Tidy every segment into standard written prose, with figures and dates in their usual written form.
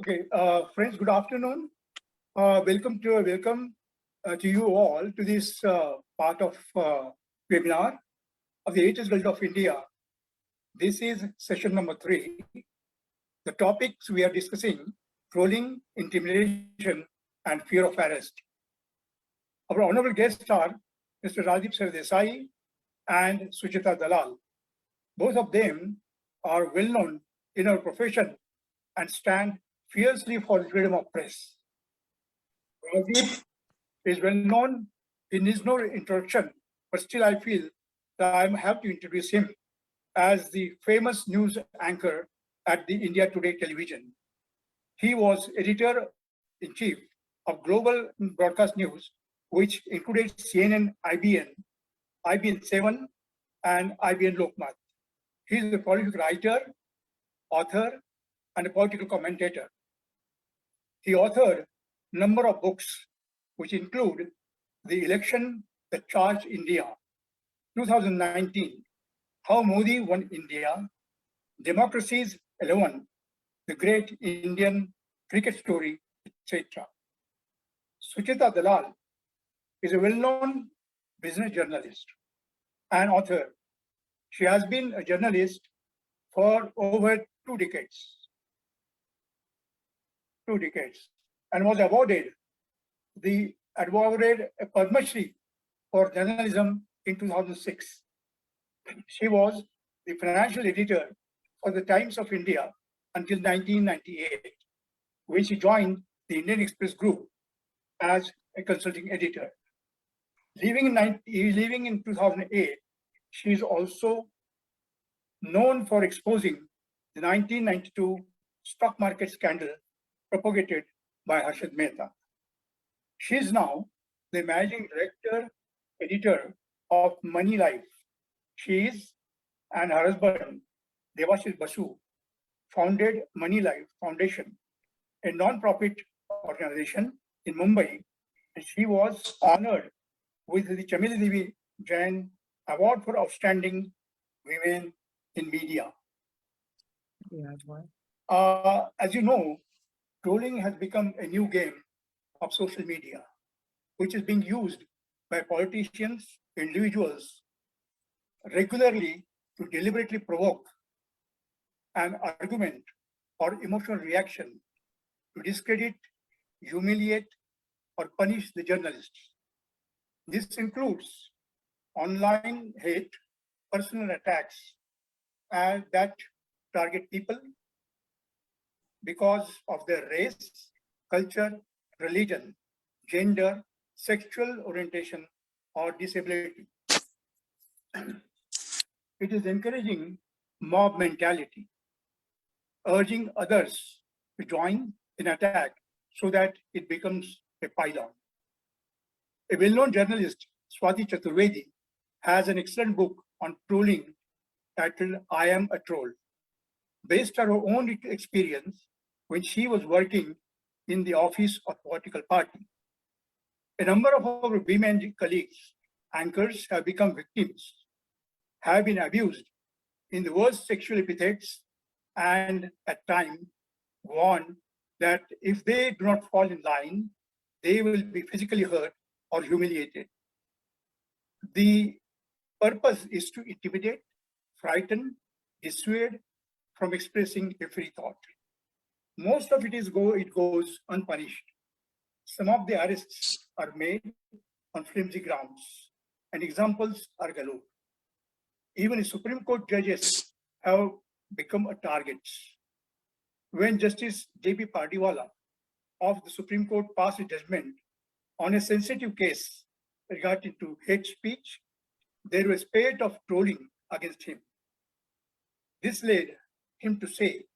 Okay, friends, good afternoon. Welcome to you all to this part of webinar of the 8th Gulf of India. This is session number 3. The topics we are discussing: trolling, intimidation, and fear of arrest. Our honorable guests are Mr. Rajdeep Sardesai and Sucheta Dalal. Both of them are well known in our profession and stand fiercely for freedom of press. Raghav is well known. He needs no introduction, but still I feel that I have to introduce him as the famous news anchor at the India Today television. He was editor-in-chief of Global Broadcast News, which included CNN, IBN 7, and IBN Lokmat. He is a prolific writer, author, and a political commentator. He authored a number of books, which include The Election That Charged India, 2019, How Modi Won India, Democracy's 11, The Great Indian Cricket Story, etc. Sucheta Dalal is a well-known business journalist and author. She has been a journalist for over 2 decades. 2 decades, and was awarded a Padma Shri for journalism in 2006. She was the financial editor for the Times of India until 1998, when she joined the Indian Express Group as a consulting editor. Leaving in 2008, she is also known for exposing the 1992 stock market scandal propagated by Harshad Mehta. She is now the managing director, editor of Money Life. She is and her husband, Devashish Basu, founded Money Life Foundation, a non-profit organization in Mumbai, and she was honored with the Chameli Devi Jain Award for Outstanding Women in Media. As you know, trolling has become a new game of social media, which is being used by politicians, individuals, regularly to deliberately provoke an argument or emotional reaction to discredit, humiliate, or punish the journalists. This includes online hate, personal attacks, and that target people because of their race, culture, religion, gender, sexual orientation, or disability. It is encouraging mob mentality, urging others to join in attack so that it becomes a pile-on. A well-known journalist, Swati Chaturvedi, has an excellent book on trolling titled I Am a Troll, based on her own experience when she was working in the office of a political party. A number of our women colleagues, anchors, have become victims, have been abused in the worst sexual epithets, and at times warned that if they do not fall in line, they will be physically hurt or humiliated. The purpose is to intimidate, frighten, dissuade from expressing a free thought. Most of it goes unpunished. Some of the arrests are made on flimsy grounds, and examples are galore. Even Supreme Court judges have become a target. When Justice J.P. Pardiwala of the Supreme Court passed a judgment on a sensitive case regarding to hate speech, there was a spate of trolling against him. This led him to say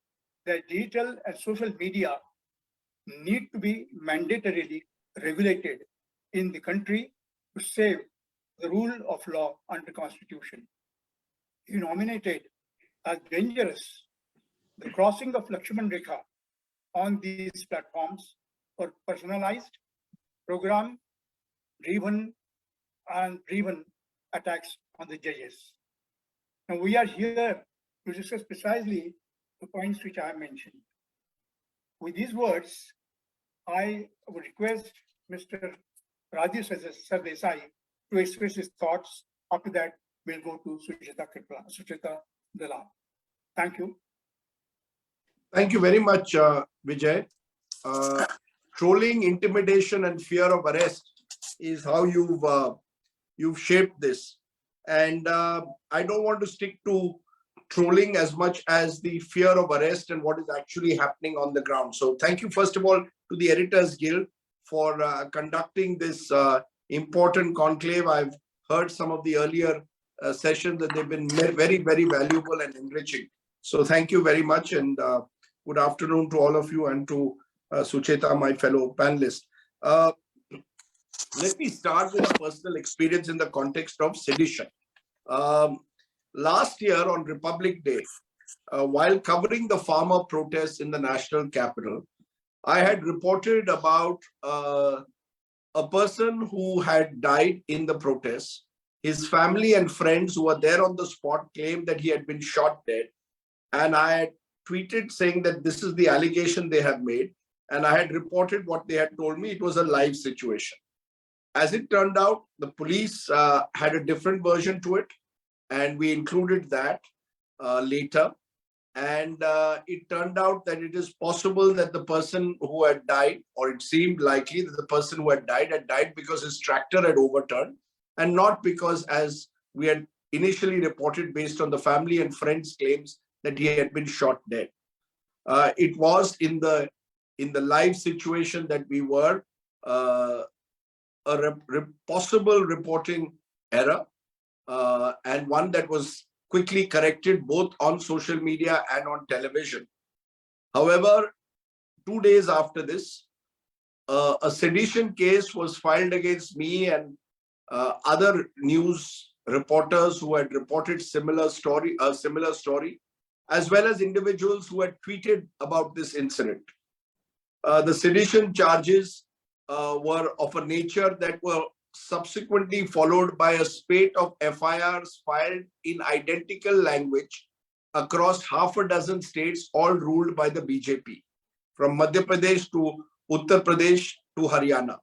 that digital and social media need to be mandatorily regulated in the country to save the rule of law under Constitution. He nominated as dangerous the crossing of Lakshman Rekha on these platforms for personalized, program-driven attacks on the judges. Now we are here to discuss precisely the points which I have mentioned. With these words, I would request Mr. Rajdeep Sardesai to express his thoughts. After that, we'll go to Sucheta Dalal. Thank you. Thank you very much, Vijay. Trolling, intimidation, and fear of arrest is how you've shaped this. And I don't want to stick to trolling as much as the fear of arrest and what is actually happening on the ground. So thank you, first of all, to the Editors Guild for conducting this important conclave. I've heard some of the earlier sessions and they've been very, very valuable and enriching. So thank you very much, and good afternoon to all of you and to Sucheta, my fellow panelist. Let me start with a personal experience in the context of sedition. Last year on Republic Day, while covering the farmer protests in the national capital, I had reported about a person who had died in the protests. His family and friends who were there on the spot claimed that he had been shot dead. And I had tweeted saying that this is the allegation they have made. And I had reported what they had told me. It was a live situation. As it turned out, the police had a different version to it. And we included that later. And it turned out that it is possible that the person who had died, or it seemed likely that the person who had died because his tractor had overturned, and not because, as we had initially reported based on the family and friends' claims, that he had been shot dead. It was in the live situation that we were a possible reporting error, and one that was quickly corrected both on social media and on television. However, 2 days after this, a sedition case was filed against me and other news reporters who had reported similar story, as well as individuals who had tweeted about this incident. The sedition charges were of a nature that were subsequently followed by a spate of FIRs filed in identical language across half a dozen states, all ruled by the BJP, from Madhya Pradesh to Uttar Pradesh to Haryana.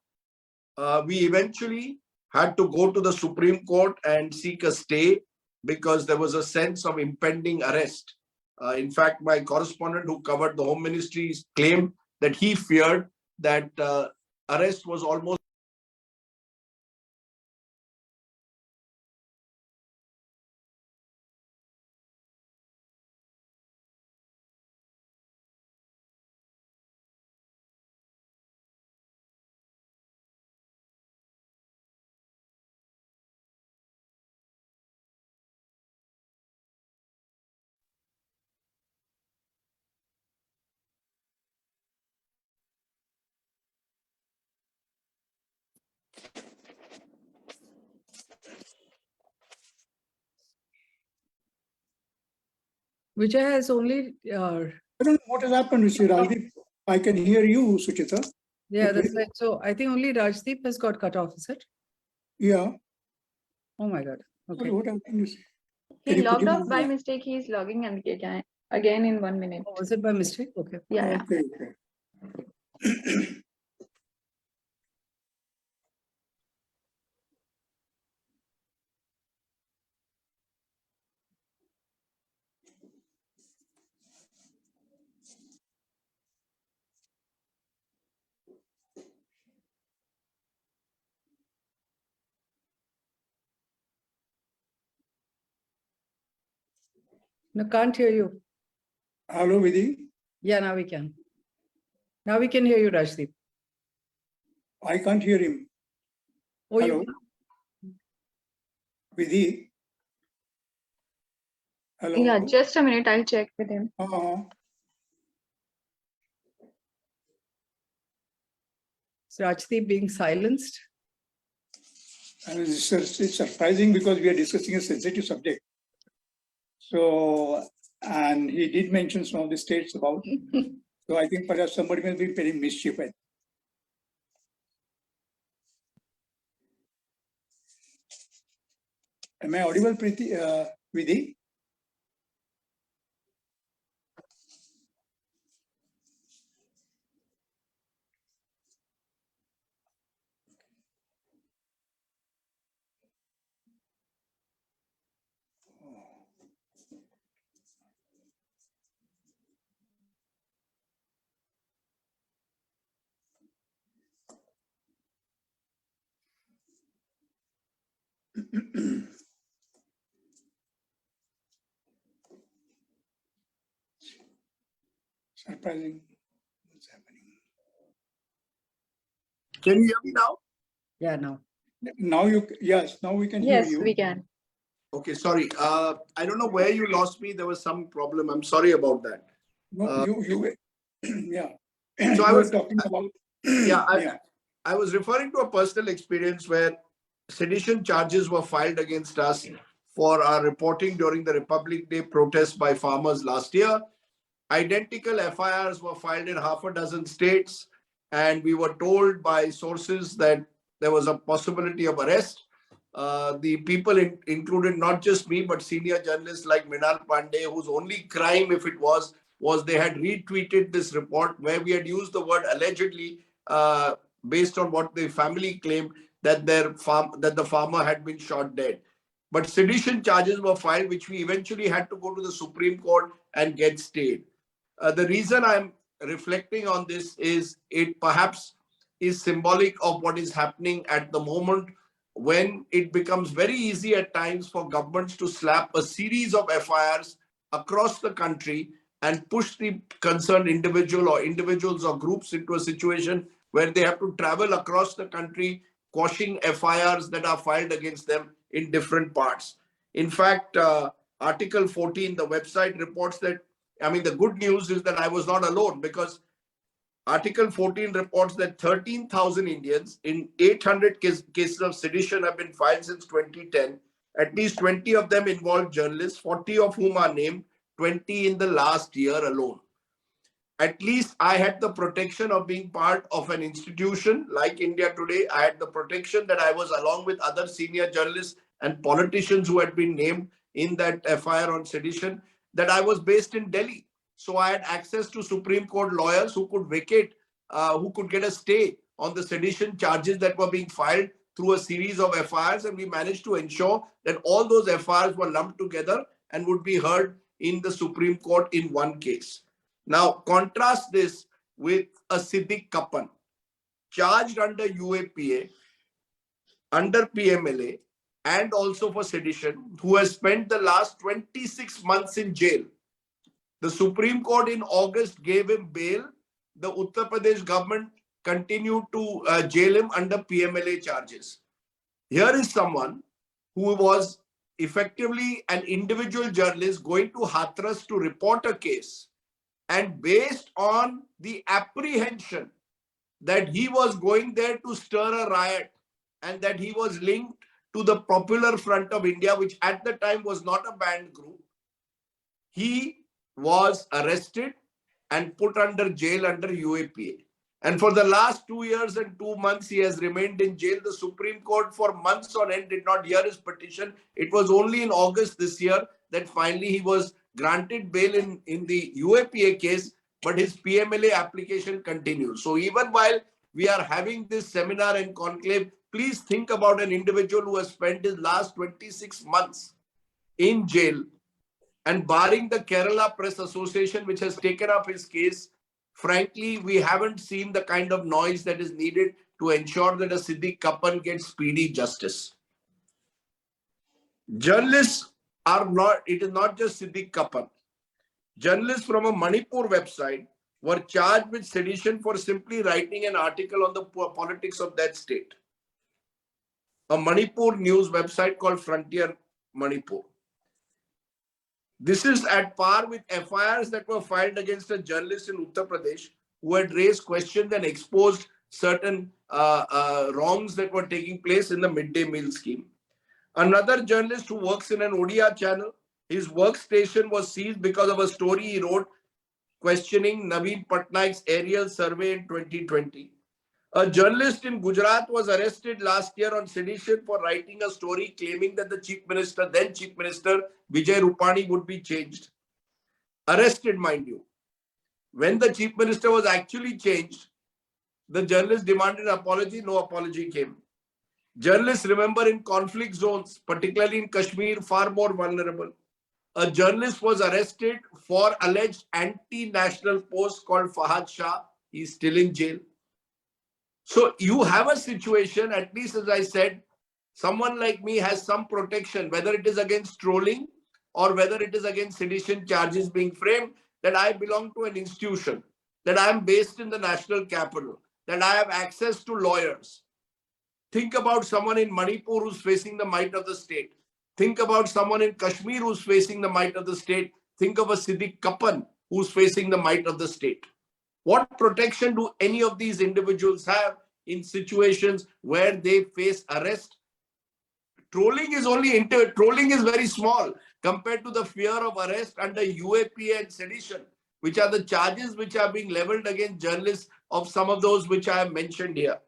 We eventually had to go to the Supreme Court and seek a stay because there was a sense of impending arrest. In fact, my correspondent who covered the Home Ministry claimed that he feared that arrest was almost Vijay has only. I don't know what has happened, Mr. Rajdeep. I can hear you, Sucheta. Yeah, that's right. So I think only Rajdeep has got cut off, is it? Yeah. Oh my God. Okay. What happened? He logged off by mistake. He's logging in again in 1 minute. Oh, was it by mistake? Okay. Yeah. Okay. No, can't hear you. Hello, Vidhi. Yeah, now we can. Now we can hear you, Rajdeep. I can't hear him. Oh, Hello. you. Vidhi. Hello. Yeah, just a minute. I'll check with him. Is Rajdeep being silenced? And it's surprising because we are discussing a sensitive subject. So, and he did mention some of the states about. So I think perhaps somebody may be paying mischief. Am I audible, Vidhi? Surprising. What's happening? Can you hear me now? Yeah, now. Now yes, now we can hear Yes, you. we can. Okay, sorry. I don't know where you lost me. There was some problem. I'm sorry about that. No, you, yeah. So I You were was, talking about, yeah, yeah. I was referring to a personal experience where sedition charges were filed against us for our reporting during the Republic Day protest by farmers last year. Identical FIRs were filed in half a dozen states, and we were told by sources that there was a possibility of arrest. The people included not just me, but senior journalists like Minal Pandey, whose only crime, if it was they had retweeted this report where we had used the word allegedly, based on what the family claimed that that the farmer had been shot dead. But sedition charges were filed, which we eventually had to go to the Supreme Court and get stayed. The reason I'm reflecting on this is it perhaps is symbolic of what is happening at the moment, when it becomes very easy at times for governments to slap a series of FIRs across the country and push the concerned individual or individuals or groups into a situation where they have to travel across the country quashing FIRs that are filed against them in different parts. In fact, Article 14, the website reports that, I mean, the good news is that I was not alone, because Article 14 reports that 13,000 Indians in 800 cases of sedition have been filed since 2010. At least 20 of them involve journalists, 40 of whom are named, 20 in the last year alone. At least I had the protection of being part of an institution like India Today. I had the protection that I was along with other senior journalists and politicians who had been named in that FIR on sedition, that I was based in Delhi. So I had access to Supreme Court lawyers who could vacate, who could get a stay on the sedition charges that were being filed through a series of FIRs. And we managed to ensure that all those FIRs were lumped together and would be heard in the Supreme Court in one case. Now, contrast this with a Siddiq Kapan, charged under UAPA, under PMLA, and also for sedition, who has spent the last 26 months in jail. The Supreme Court in August gave him bail. The Uttar Pradesh government continued to jail him under PMLA charges. Here is someone who was effectively an individual journalist going to Hathras to report a case. And based on the apprehension that he was going there to stir a riot and that he was linked to the Popular Front of India, which at the time was not a banned group, he was arrested and put under jail under UAPA. And for the last 2 years and 2 months, he has remained in jail. The Supreme Court for months on end did not hear his petition. It was only in August this year that finally he was granted bail in the UAPA case, but his PMLA application continues. So even while we are having this seminar and conclave, please think about an individual who has spent his last 26 months in jail. And barring the Kerala Press Association, which has taken up his case, frankly, we haven't seen the kind of noise that is needed to ensure that a Siddiq Kapan gets speedy justice. Journalists are not, it is not just Siddiq Kapan. Journalists from a Manipur website were charged with sedition for simply writing an article on the politics of that state. A Manipur news website called Frontier Manipur. This is at par with FIRs that were filed against a journalist in Uttar Pradesh who had raised questions and exposed certain wrongs that were taking place in the midday meal scheme. Another journalist who works in an Odia channel, his workstation was seized because of a story he wrote questioning Naveen Patnaik's aerial survey in 2020. A journalist in Gujarat was arrested last year on sedition for writing a story claiming that the Chief Minister, then Chief Minister Vijay Rupani, would be changed. Arrested, mind you. When the Chief Minister was actually changed, the journalist demanded an apology. No apology came. Journalists, remember, in conflict zones, particularly in Kashmir, far more vulnerable. A journalist was arrested for alleged anti-national post called Fahad Shah. He's still in jail. So you have a situation, at least as I said, someone like me has some protection, whether it is against trolling or whether it is against sedition charges being framed, that I belong to an institution, that I am based in the national capital, that I have access to lawyers. Think about someone in Manipur who's facing the might of the state. Think about someone in Kashmir who's facing the might of the state. Think of a Siddiq Kapan who's facing the might of the state. What protection do any of these individuals have in situations where they face arrest? Trolling is very small compared to the fear of arrest under UAPA and sedition, which are the charges which are being leveled against journalists of some of those which I have mentioned here.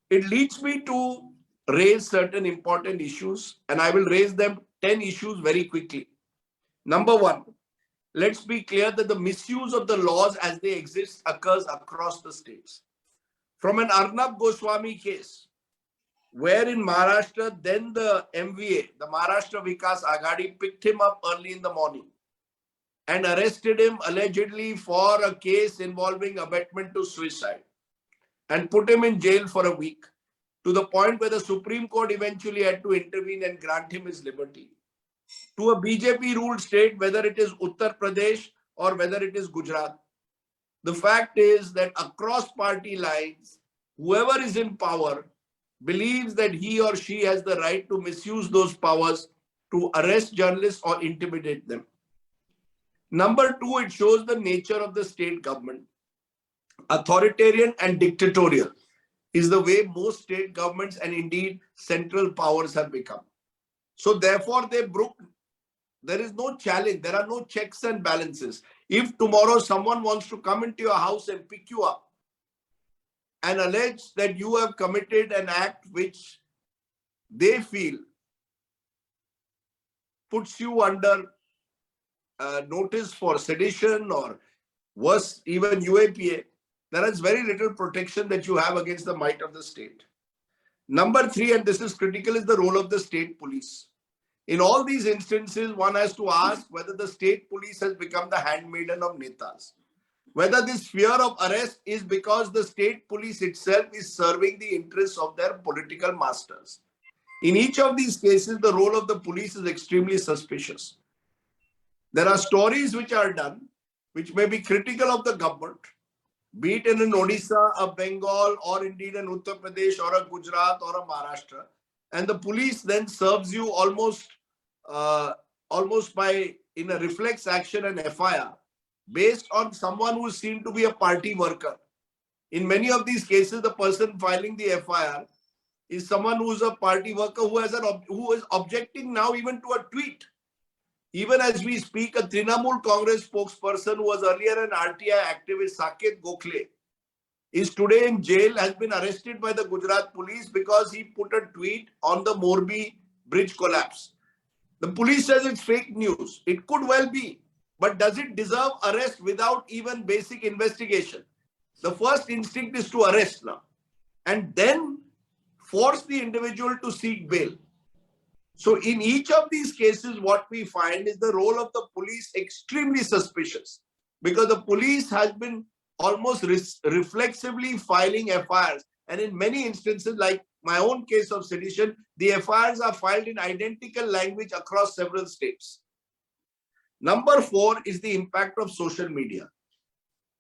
It leads me to raise certain important issues, and I will raise them 10 issues very quickly. Number one, let's be clear that the misuse of the laws as they exist occurs across the states. From an Arnab Goswami case, where in Maharashtra, then the MVA, the Maharashtra Vikas Aghadi, picked him up early in the morning and arrested him allegedly for a case involving abetment to suicide and put him in jail for a week, to the point where the Supreme Court eventually had to intervene and grant him his liberty. To a BJP-ruled state, whether it is Uttar Pradesh or whether it is Gujarat, the fact is that across party lines, whoever is in power believes that he or she has the right to misuse those powers to arrest journalists or intimidate them. Number two, it shows the nature of the state government. Authoritarian and dictatorial is the way most state governments and indeed central powers have become. So therefore, there is no challenge. There are no checks and balances. If tomorrow someone wants to come into your house and pick you up and allege that you have committed an act which they feel puts you under notice for sedition or worse, even UAPA, there is very little protection that you have against the might of the state. Number three, and this is critical, is the role of the state police. In all these instances, one has to ask whether the state police has become the handmaiden of netas. Whether this fear of arrest is because the state police itself is serving the interests of their political masters. In each of these cases, the role of the police is extremely suspicious. There are stories which are done, which may be critical of the government, be it in an Odisha, a Bengal, or indeed an Uttar Pradesh, or a Gujarat, or a Maharashtra. And the police then serves you almost by, in a reflex action, an FIR, based on someone who is seen to be a party worker. In many of these cases, the person filing the FIR is someone who is a party worker who is objecting now even to a tweet. Even as we speak, a Trinamool Congress spokesperson who was earlier an RTI activist, Saket Gokhale, is today in jail, has been arrested by the Gujarat police because he put a tweet on the Morbi bridge collapse. The police says it's fake news. It could well be. But does it deserve arrest without even basic investigation? The first instinct is to arrest now and then force the individual to seek bail. So in each of these cases, what we find is the role of the police extremely suspicious, because the police has been almost reflexively filing FIRs. And in many instances, like my own case of sedition, the FIRs are filed in identical language across several states. Number four is the impact of social media.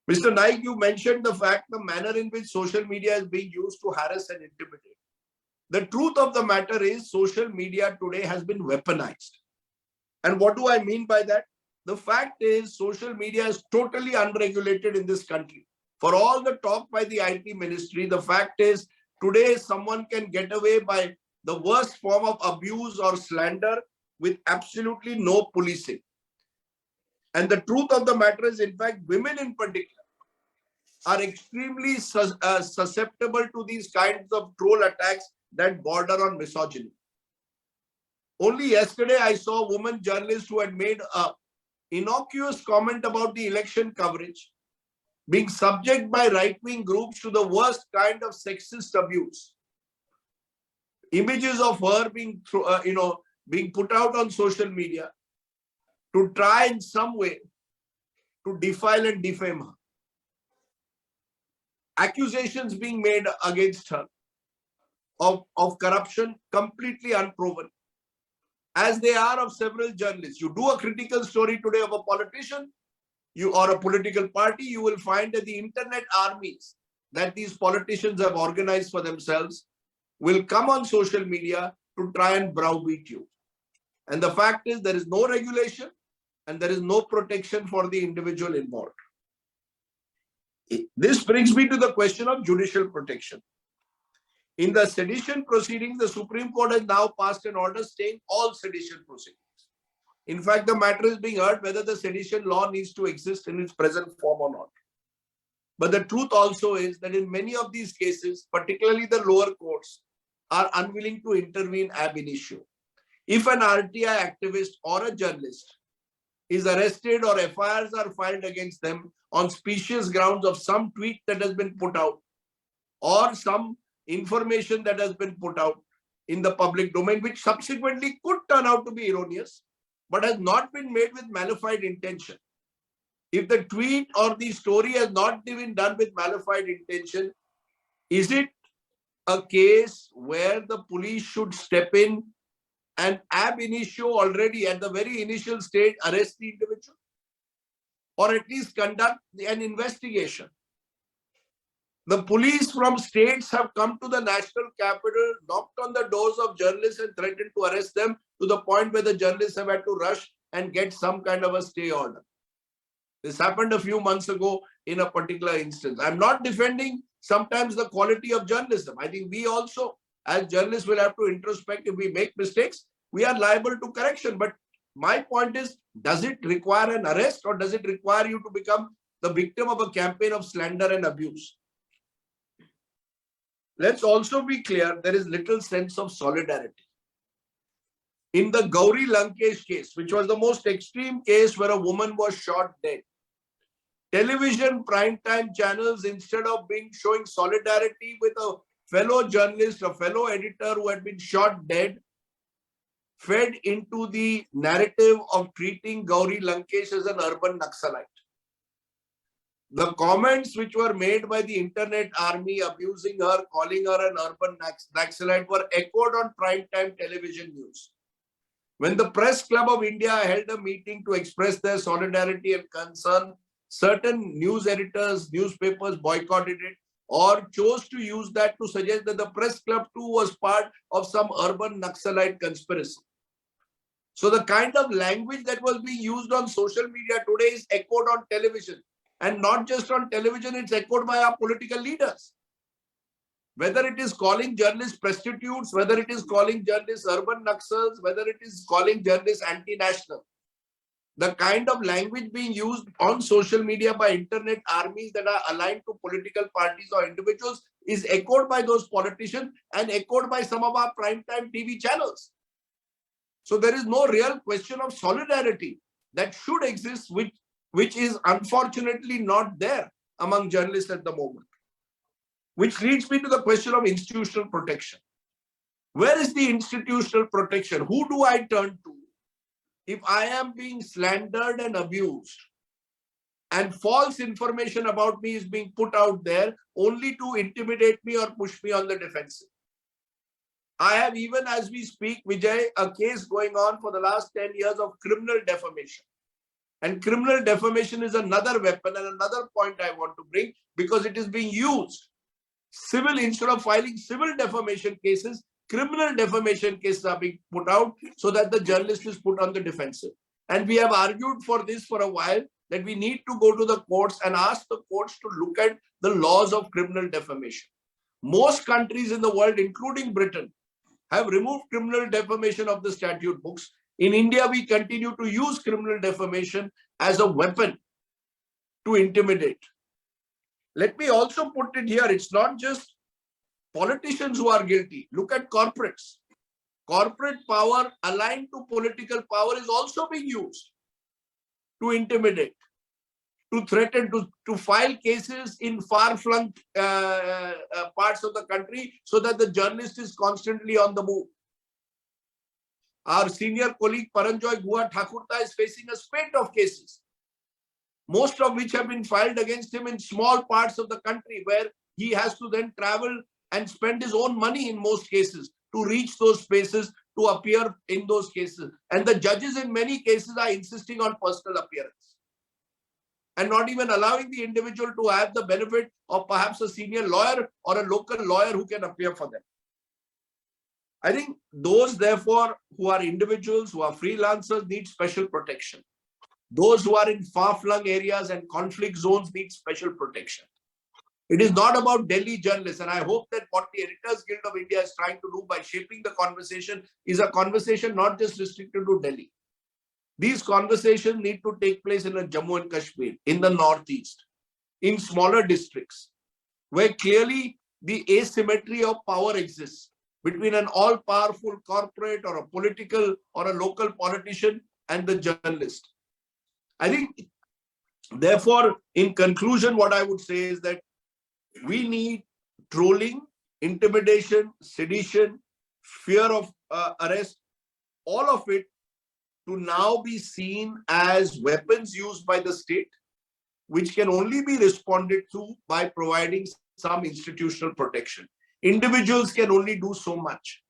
Mr. Naik, you mentioned the manner in which social media is being used to harass and intimidate. The truth of the matter is social media today has been weaponized. And what do I mean by that? The fact is social media is totally unregulated in this country. For all the talk by the IT ministry, the fact is today someone can get away by the worst form of abuse or slander with absolutely no policing. And the truth of the matter is, in fact, women in particular are extremely susceptible to these kinds of troll attacks that border on misogyny. Only yesterday, I saw a woman journalist who had made an innocuous comment about the election coverage being subject by right-wing groups to the worst kind of sexist abuse. Images of her being put out on social media to try in some way to defile and defame her. Accusations being made against her. of corruption completely unproven, as they are of several journalists. You do a critical story today of a politician, or a political party, you will find that the internet armies that these politicians have organized for themselves will come on social media to try and browbeat you. And the fact is, there is no regulation and there is no protection for the individual involved. This brings me to the question of judicial protection. In the sedition proceedings, the Supreme Court has now passed an order staying all sedition proceedings. In fact, the matter is being heard whether the sedition law needs to exist in its present form or not. But the truth also is that in many of these cases, particularly the lower courts, are unwilling to intervene ab initio. If an RTI activist or a journalist is arrested or FIRs are filed against them on specious grounds of some tweet that has been put out or some information that has been put out in the public domain, which subsequently could turn out to be erroneous, but has not been made with malified intention. If the tweet or the story has not been done with malified intention, is it a case where the police should step in and ab initio, already at the very initial stage, arrest the individual? Or at least conduct an investigation? The police from states have come to the national capital, knocked on the doors of journalists and threatened to arrest them, to the point where the journalists have had to rush and get some kind of a stay order. This happened a few months ago in a particular instance. I'm not defending sometimes the quality of journalism. I think we also, as journalists, will have to introspect. If we make mistakes, we are liable to correction. But my point is, does it require an arrest, or does it require you to become the victim of a campaign of slander and abuse? Let's also be clear, there is little sense of solidarity. In the Gauri Lankesh case, which was the most extreme case where a woman was shot dead, television primetime channels, instead of showing solidarity with a fellow journalist, a fellow editor who had been shot dead, fed into the narrative of treating Gauri Lankesh as an urban Naxalite. The comments which were made by the internet army abusing her, calling her an urban Naxalite, were echoed on primetime television news. When the Press Club of India held a meeting to express their solidarity and concern, certain news editors, newspapers boycotted it or chose to use that to suggest that the Press Club too was part of some urban Naxalite conspiracy. So the kind of language that was being used on social media today is echoed on television. And not just on television, it's echoed by our political leaders. Whether it is calling journalists prostitutes, whether it is calling journalists urban Naxals, whether it is calling journalists anti-national. The kind of language being used on social media by internet armies that are aligned to political parties or individuals is echoed by those politicians and echoed by some of our primetime TV channels. So there is no real question of solidarity that should exist, which is unfortunately not there among journalists at the moment. Which leads me to the question of institutional protection. Where is the institutional protection? Who do I turn to if I am being slandered and abused and false information about me is being put out there only to intimidate me or push me on the defensive? I have, even as we speak, Vijay, a case going on for the last 10 years of criminal defamation. And criminal defamation is another weapon and another point I want to bring, because it is being used. Civil, instead of filing civil defamation cases, criminal defamation cases are being put out so that the journalist is put on the defensive. And we have argued for this for a while, that we need to go to the courts and ask the courts to look at the laws of criminal defamation. Most countries in the world, including Britain, have removed criminal defamation of the statute books. In India, we continue to use criminal defamation as a weapon to intimidate. Let me also put it here, it's not just politicians who are guilty. Look at corporates. Corporate power aligned to political power is also being used to intimidate, to threaten, to file cases in far-flung parts of the country so that the journalist is constantly on the move. Our senior colleague Paranjoy Guha Thakurta is facing a spate of cases, most of which have been filed against him in small parts of the country, where he has to then travel and spend his own money in most cases to reach those spaces, to appear in those cases. And the judges in many cases are insisting on personal appearance and not even allowing the individual to have the benefit of perhaps a senior lawyer or a local lawyer who can appear for them. I think those, therefore, who are individuals, who are freelancers, need special protection. Those who are in far-flung areas and conflict zones need special protection. It is not about Delhi journalists, and I hope that what the Editors Guild of India is trying to do by shaping the conversation is a conversation not just restricted to Delhi. These conversations need to take place in Jammu and Kashmir, in the Northeast, in smaller districts, where clearly the asymmetry of power exists between an all-powerful corporate or a political or a local politician and the journalist. I think, therefore, in conclusion, what I would say is that we need trolling, intimidation, sedition, fear of arrest, all of it to now be seen as weapons used by the state, which can only be responded to by providing some institutional protection. Individuals can only do so much.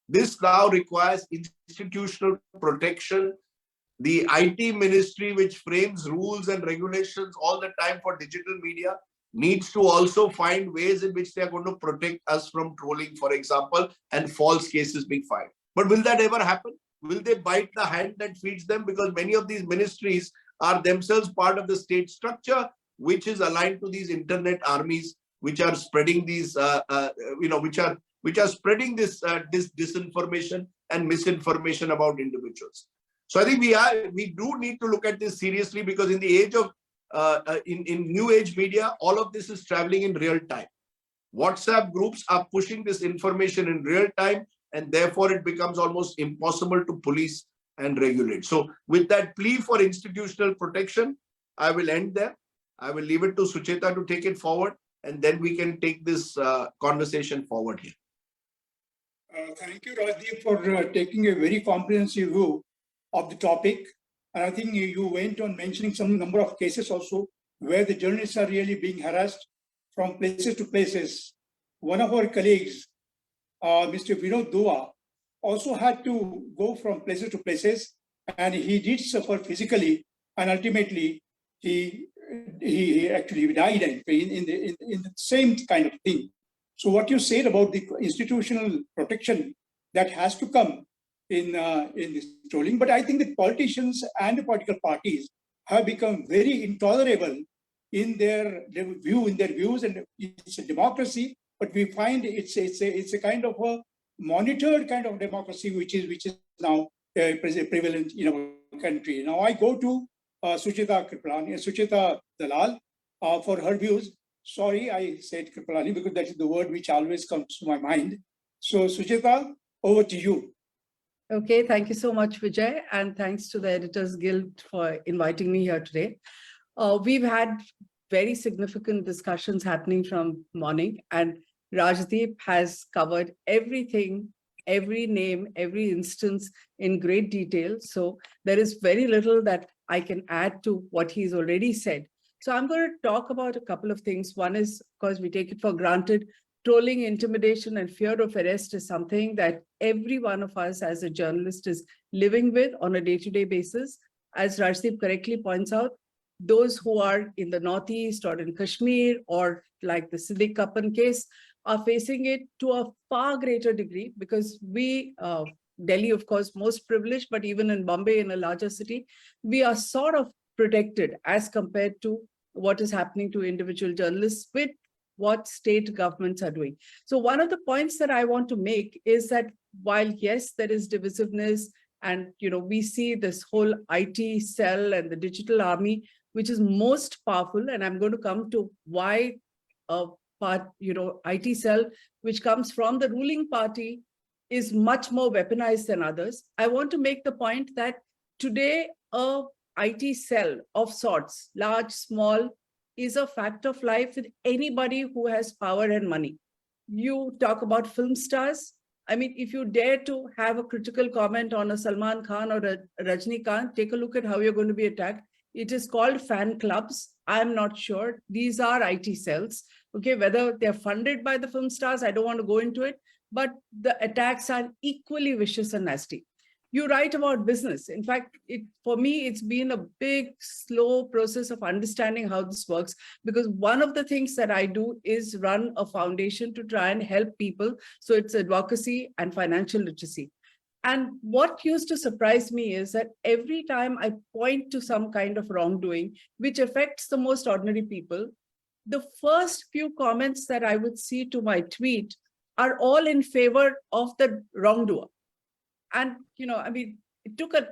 This now requires institutional protection. The IT ministry, which frames rules and regulations all the time for digital media, needs to also find ways in which they are going to protect us from trolling, for example, and false cases being filed. But will that ever happen? Will they bite the hand that feeds them? Because many of these ministries are themselves part of the state structure, which is aligned to these internet armies, which are spreading these, which are spreading this disinformation and misinformation about individuals. So I think we do need to look at this seriously, because in the age of in new age media, all of this is traveling in real time. WhatsApp groups are pushing this information in real time, and therefore it becomes almost impossible to police and regulate. So with that plea for institutional protection, I will end there. I will leave it to Sucheta to take it forward, and then we can take this conversation forward here. Thank you, Rajdeep, for taking a very comprehensive view of the topic. And I think you went on mentioning some number of cases also where the journalists are really being harassed from places to places. One of our colleagues, Mr. Vinod Dua, also had to go from places to places, and he did suffer physically, and ultimately he actually died in the same kind of thing. So what you said about the institutional protection that has to come in this trolling, but I think that politicians and the political parties have become very intolerable in their views, and it's a democracy, but we find it's a kind of a monitored kind of democracy which is now prevalent in our country. Now I go to Sucheta Dalal for her views. Sorry, I said Kripalani because that is the word which always comes to my mind. So Sucheta, over to you. Okay, thank you so much, Vijay, and thanks to the Editors Guild for inviting me here today. We've had very significant discussions happening from morning, and Rajdeep has covered everything, every name, every instance in great detail. So there is very little that I can add to what he's already said. So I'm going to talk about a couple of things. One is, of course, we take it for granted. Trolling, intimidation, and fear of arrest is something that every one of us as a journalist is living with on a day-to-day basis. As Rajdeep correctly points out, those who are in the Northeast or in Kashmir, or like the Siddiq Kappan case, are facing it to a far greater degree, because we, Delhi, of course, most privileged, but even in Bombay, in a larger city, we are sort of protected as compared to what is happening to individual journalists with what state governments are doing. So one of the points that I want to make is that while, yes, there is divisiveness, and we see this whole IT cell and the digital army, which is most powerful, and I'm going to come to why IT cell, which comes from the ruling party, is much more weaponized than others. I want to make the point that today a IT cell of sorts, large, small, is a fact of life with anybody who has power and money. You talk about film stars. I mean, if you dare to have a critical comment on a Salman Khan or a Rajnikant, take a look at how you're going to be attacked. It is called fan clubs. I'm not sure. These are IT cells. Okay, whether they're funded by the film stars, I don't want to go into it, but the attacks are equally vicious and nasty. You write about business. In fact, for me, it's been a big, slow process of understanding how this works, because one of the things that I do is run a foundation to try and help people. So it's advocacy and financial literacy. And what used to surprise me is that every time I point to some kind of wrongdoing, which affects the most ordinary people, the first few comments that I would see to my tweet are all in favor of the wrongdoer. And, I mean, it took a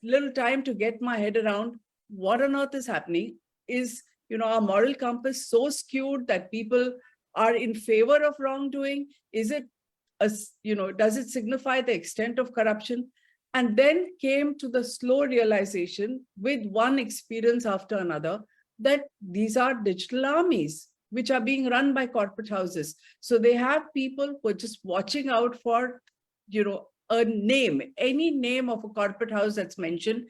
little time to get my head around what on earth is happening. Is, our moral compass so skewed that people are in favor of wrongdoing? Is it, does it signify the extent of corruption? And then came to the slow realization with one experience after another that these are digital armies which are being run by corporate houses. So they have people who are just watching out for, a name, any name of a corporate house that's mentioned,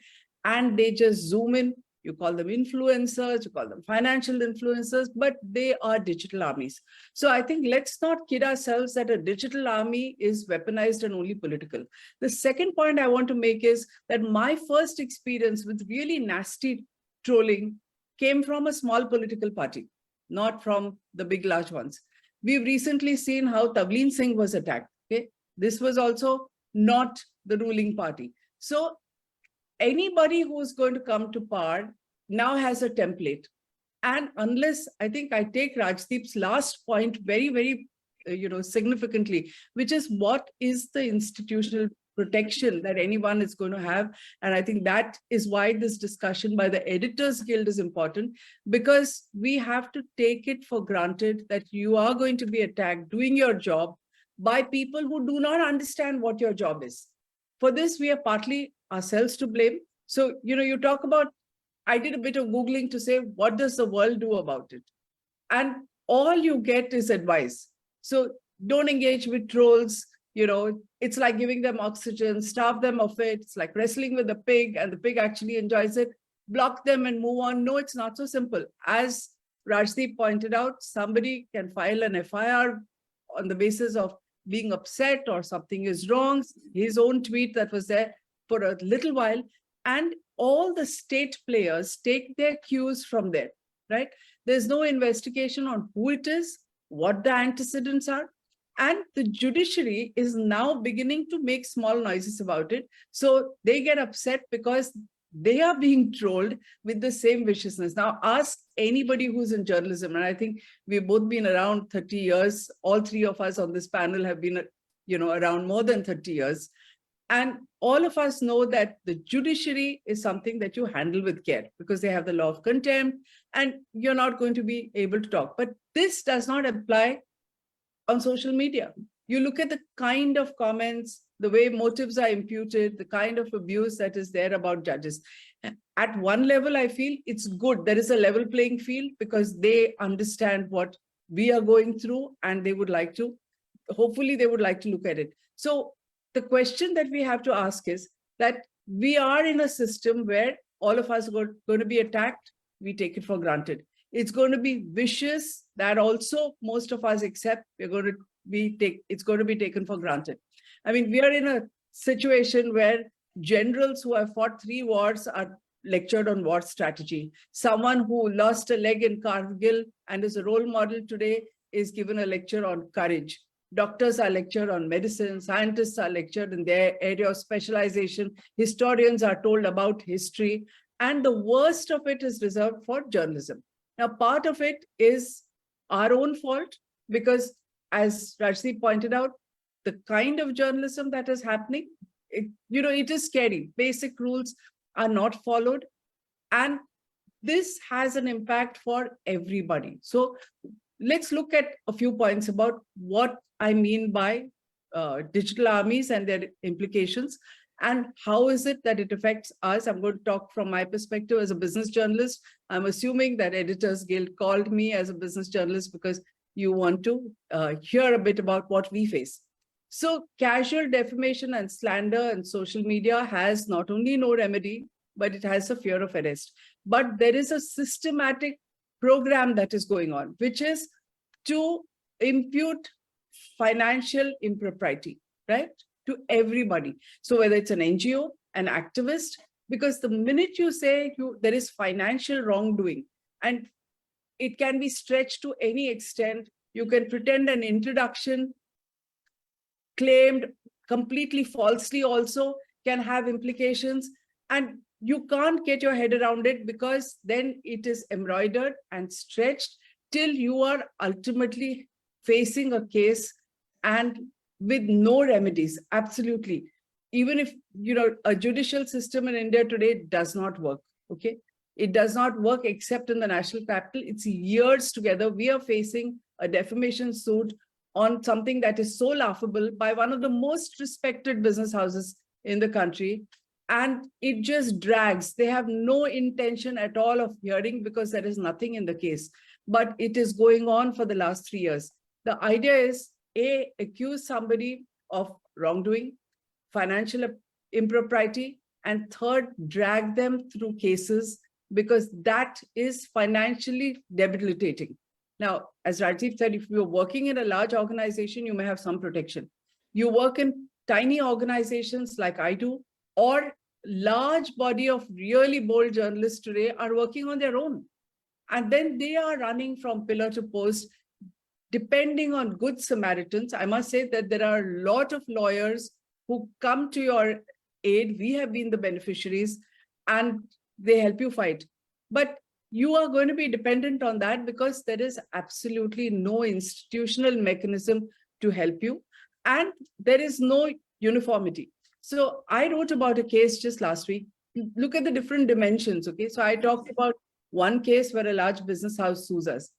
and they just zoom in. You call them influencers, you call them financial influencers, but they are digital armies. So I think let's not kid ourselves that a digital army is weaponized and only political. The second point I want to make is that my first experience with really nasty trolling came from a small political party, not from the big, large ones. We've recently seen how Tavleen Singh was attacked. Okay, this was also not the ruling party. So anybody who's going to come to power now has a template. And unless, I think I take Rajdeep's last point very, very, significantly, which is what is the institutional protection that anyone is going to have. And I think that is why this discussion by the Editors Guild is important, because we have to take it for granted that you are going to be attacked doing your job by people who do not understand what your job is. For this, we are partly ourselves to blame. So, you talk about, I did a bit of Googling to say, what does the world do about it? And all you get is advice. So don't engage with trolls. It's like giving them oxygen, starve them of it. It's like wrestling with a pig and the pig actually enjoys it. Block them and move on. No, it's not so simple. As Rajdeep pointed out, somebody can file an FIR on the basis of being upset or something is wrong, his own tweet that was there for a little while, and all the state players take their cues from there, right? There's no investigation on who it is, what the antecedents are, and the judiciary is now beginning to make small noises about it. So they get upset because they are being trolled with the same viciousness. Now, ask anybody who's in journalism, and I think we've both been around 30 years. All three of us on this panel have been, around more than 30 years. And all of us know that the judiciary is something that you handle with care because they have the law of contempt and you're not going to be able to talk. But this does not apply on social media. You look at the kind of comments, the way motives are imputed, the kind of abuse that is there about judges. At one level, I feel it's good. There is a level playing field because they understand what we are going through and they would like to, hopefully they would like to look at it. So the question that we have to ask is that we are in a system where all of us are going to be attacked. We take it for granted. It's going to be vicious. That also most of us accept. It's going to be taken for granted. I mean, we are in a situation where generals who have fought 3 wars are lectured on war strategy. Someone who lost a leg in Kargil and is a role model today is given a lecture on courage. Doctors are lectured on medicine, scientists are lectured in their area of specialization, historians are told about history, and the worst of it is reserved for journalism. Now, part of it is our own fault because, as Rajdeep pointed out, the kind of journalism that is happening, it is scary. Basic rules are not followed, and this has an impact for everybody. So let's look at a few points about what I mean by digital armies and their implications and how is it that it affects us. I'm going to talk from my perspective as a business journalist. I'm assuming that Editors Guild called me as a business journalist because you want to hear a bit about what we face. So casual defamation and slander and social media has not only no remedy, but it has a fear of arrest. But there is a systematic program that is going on, which is to impute financial impropriety, right, to everybody. So whether it's an NGO, an activist, because the minute you say there is financial wrongdoing, and it can be stretched to any extent, you can pretend an introduction claimed completely falsely also can have implications, and you can't get your head around it, because then it is embroidered and stretched till you are ultimately facing a case and with no remedies. Absolutely. Even if, a judicial system in India today does not work, okay? It does not work except in the national capital. It's years together. We are facing a defamation suit on something that is so laughable by one of the most respected business houses in the country. And it just drags. They have no intention at all of hearing, because there is nothing in the case. But it is going on for the last 3 years. The idea is, A, accuse somebody of wrongdoing, financial impropriety, and third, drag them through cases, because that is financially debilitating. Now, as Rajdeep said, if you're working in a large organization, you may have some protection. You work in tiny organizations like I do, or large body of really bold journalists today are working on their own. And then they are running from pillar to post, depending on good Samaritans. I must say that there are a lot of lawyers who come to your aid. We have been the beneficiaries, and they help you fight. But you are going to be dependent on that, because there is absolutely no institutional mechanism to help you, and there is no uniformity. So I wrote about a case just last week. Look at the different dimensions, okay? So I talked about one case where a large business house sues us.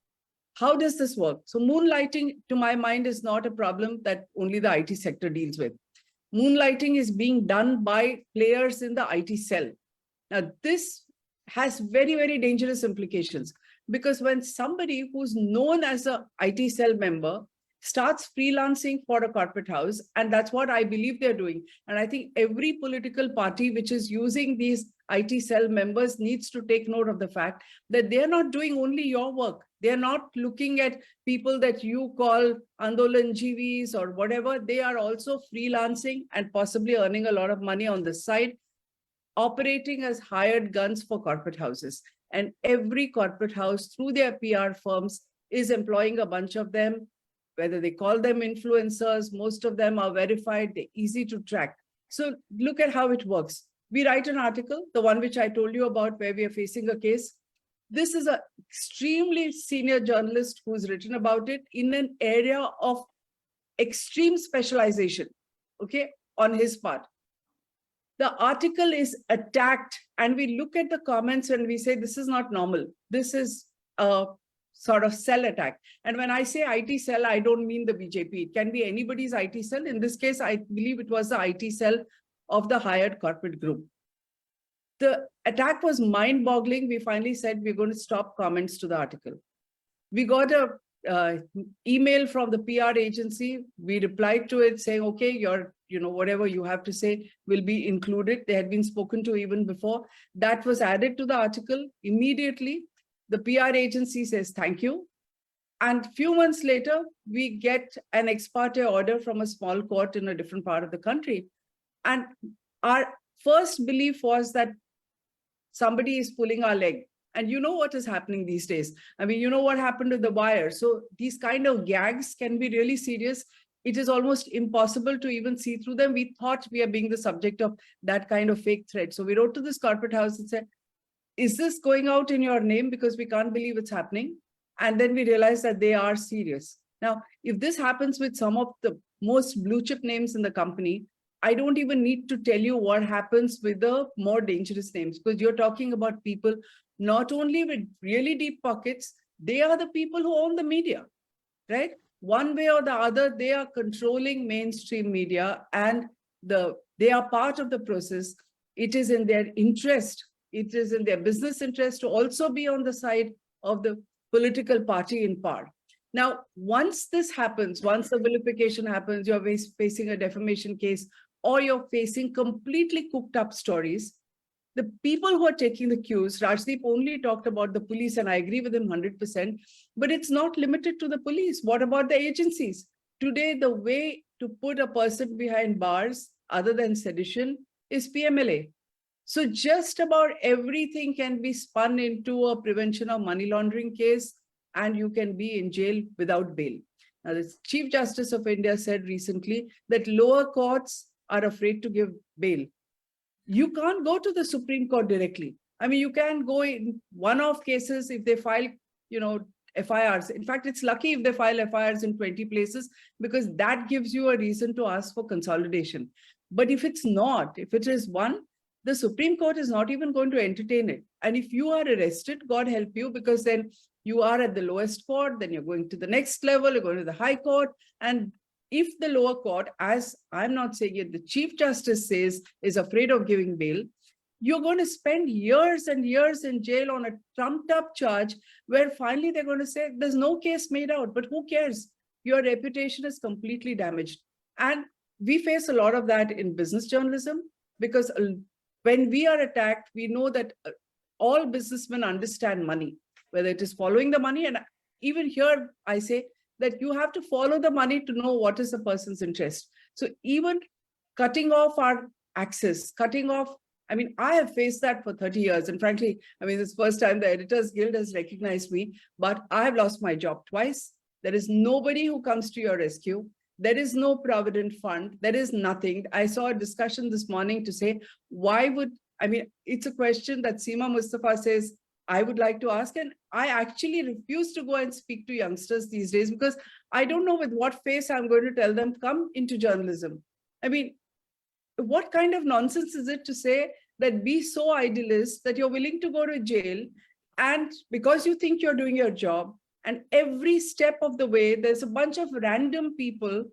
How does this work? So moonlighting, to my mind, is not a problem that only the IT sector deals with. Moonlighting is being done by players in the IT cell. Now, this has very, very dangerous implications, because when somebody who's known as a IT cell member starts freelancing for a corporate house, and that's what I believe they're doing. And I think every political party which is using these IT cell members needs to take note of the fact that they're not doing only your work. They're not looking at people that you call Andolanjivis or whatever. They are also freelancing and possibly earning a lot of money on the side, operating as hired guns for corporate houses. And every corporate house, through their PR firms, is employing a bunch of them. Whether they call them influencers, most of them are verified, they're easy to track. So look at how it works. We write an article, the one which I told you about, where we are facing a case. This is an extremely senior journalist who's written about it in an area of extreme specialization, okay, on his part. The article is attacked, and we look at the comments and we say, this is not normal. This is a sort of cell attack. And when I say IT cell, I don't mean the BJP. It can be anybody's IT cell. In this case, I believe it was the IT cell of the hired corporate group. The attack was mind-boggling. We finally said we're going to stop comments to the article. We got a email from the PR agency. We replied to it saying, okay, whatever you have to say will be included. They had been spoken to even before. That was added to the article immediately. The PR agency says, thank you. And a few months later, we get an ex parte order from a small court in a different part of the country. And our first belief was that somebody is pulling our leg. And you know what is happening these days. I mean, you know what happened to the wire. So these kind of gags can be really serious. It is almost impossible to even see through them. We thought we are being the subject of that kind of fake threat. So we wrote to this corporate house and said, is this going out in your name? Because we can't believe it's happening. And then we realized that they are serious. Now, if this happens with some of the most blue chip names in the company, I don't even need to tell you what happens with the more dangerous names, because you're talking about people not only with really deep pockets, they are the people who own the media, right? One way or the other, they are controlling mainstream media, and they are part of the process. It is in their interest. It is in their business interest to also be on the side of the political party in power. Now, once this happens, once the vilification happens, you're facing a defamation case, or you're facing completely cooked up stories, the people who are taking the cues, Rajdeep only talked about the police, and I agree with him 100%, but it's not limited to the police. What about the agencies? Today, the way to put a person behind bars, other than sedition, is PMLA. So just about everything can be spun into a prevention of money laundering case, and you can be in jail without bail. Now, the Chief Justice of India said recently that lower courts are afraid to give bail. You can't go to the Supreme Court directly. I mean, you can go in one-off cases if they file, FIRs. In fact, it's lucky if they file FIRs in 20 places, because that gives you a reason to ask for consolidation. But if it's not, if it is one, the Supreme Court is not even going to entertain it. And if you are arrested, God help you, because then you are at the lowest court, then you're going to the next level, you're going to the High Court. And if the lower court, as I'm not saying it, the Chief Justice says, is afraid of giving bail, you're going to spend years and years in jail on a trumped up charge where finally they're going to say, there's no case made out, but who cares? Your reputation is completely damaged. And we face a lot of that in business journalism, because when we are attacked, we know that all businessmen understand money, whether it is following the money. And even here, I say that you have to follow the money to know what is the person's interest. So even cutting off our access, cutting off, I mean, I have faced that for 30 years. And frankly, I mean, this is the first time the Editors Guild has recognized me, but I have lost my job twice. There is nobody who comes to your rescue. There is no provident fund. There is nothing. I saw a discussion this morning to say, why would, I mean, it's a question that Seema Mustafa says, I would like to ask. And I actually refuse to go and speak to youngsters these days, because I don't know with what face I'm going to tell them, come into journalism. I mean, what kind of nonsense is it to say that be so idealist that you're willing to go to jail, and because you think you're doing your job, and every step of the way, there's a bunch of random people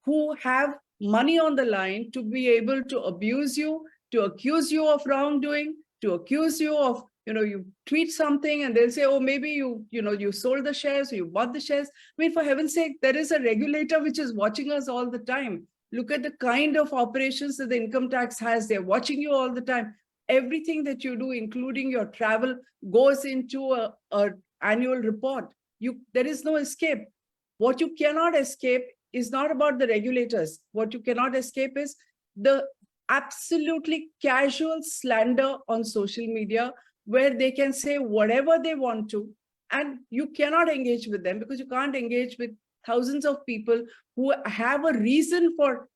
who have money on the line to be able to abuse you, to accuse you of wrongdoing, to accuse you of, you tweet something and they'll say, oh, maybe you sold the shares, or you bought the shares. I mean, for heaven's sake, there is a regulator which is watching us all the time. Look at the kind of operations that the income tax has. They're watching you all the time. Everything that you do, including your travel, goes into a annual report. There is no escape. What you cannot escape is not about the regulators. What you cannot escape is the absolutely casual slander on social media, where they can say whatever they want to, and you cannot engage with them, because you can't engage with thousands of people who have a reason for,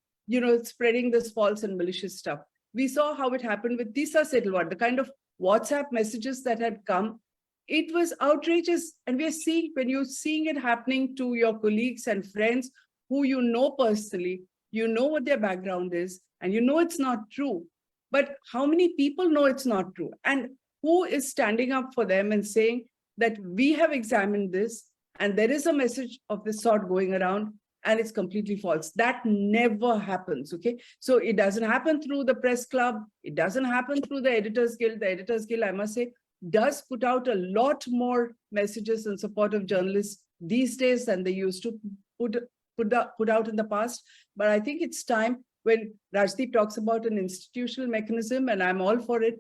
spreading this false and malicious stuff. We saw how it happened with Tisa Setalwad, the kind of WhatsApp messages that had come. It was outrageous. And we are seeing, when you're seeing it happening to your colleagues and friends who you know personally, you know what their background is, and you know it's not true. But how many people know it's not true? And who is standing up for them and saying that we have examined this, and there is a message of this sort going around, and it's completely false? That never happens, okay? So it doesn't happen through the press club. It doesn't happen through the Editors Guild. The Editors Guild, I must say, does put out a lot more messages in support of journalists these days than they used to put out in the past. But I think it's time, when Rajdeep talks about an institutional mechanism, and I'm all for it,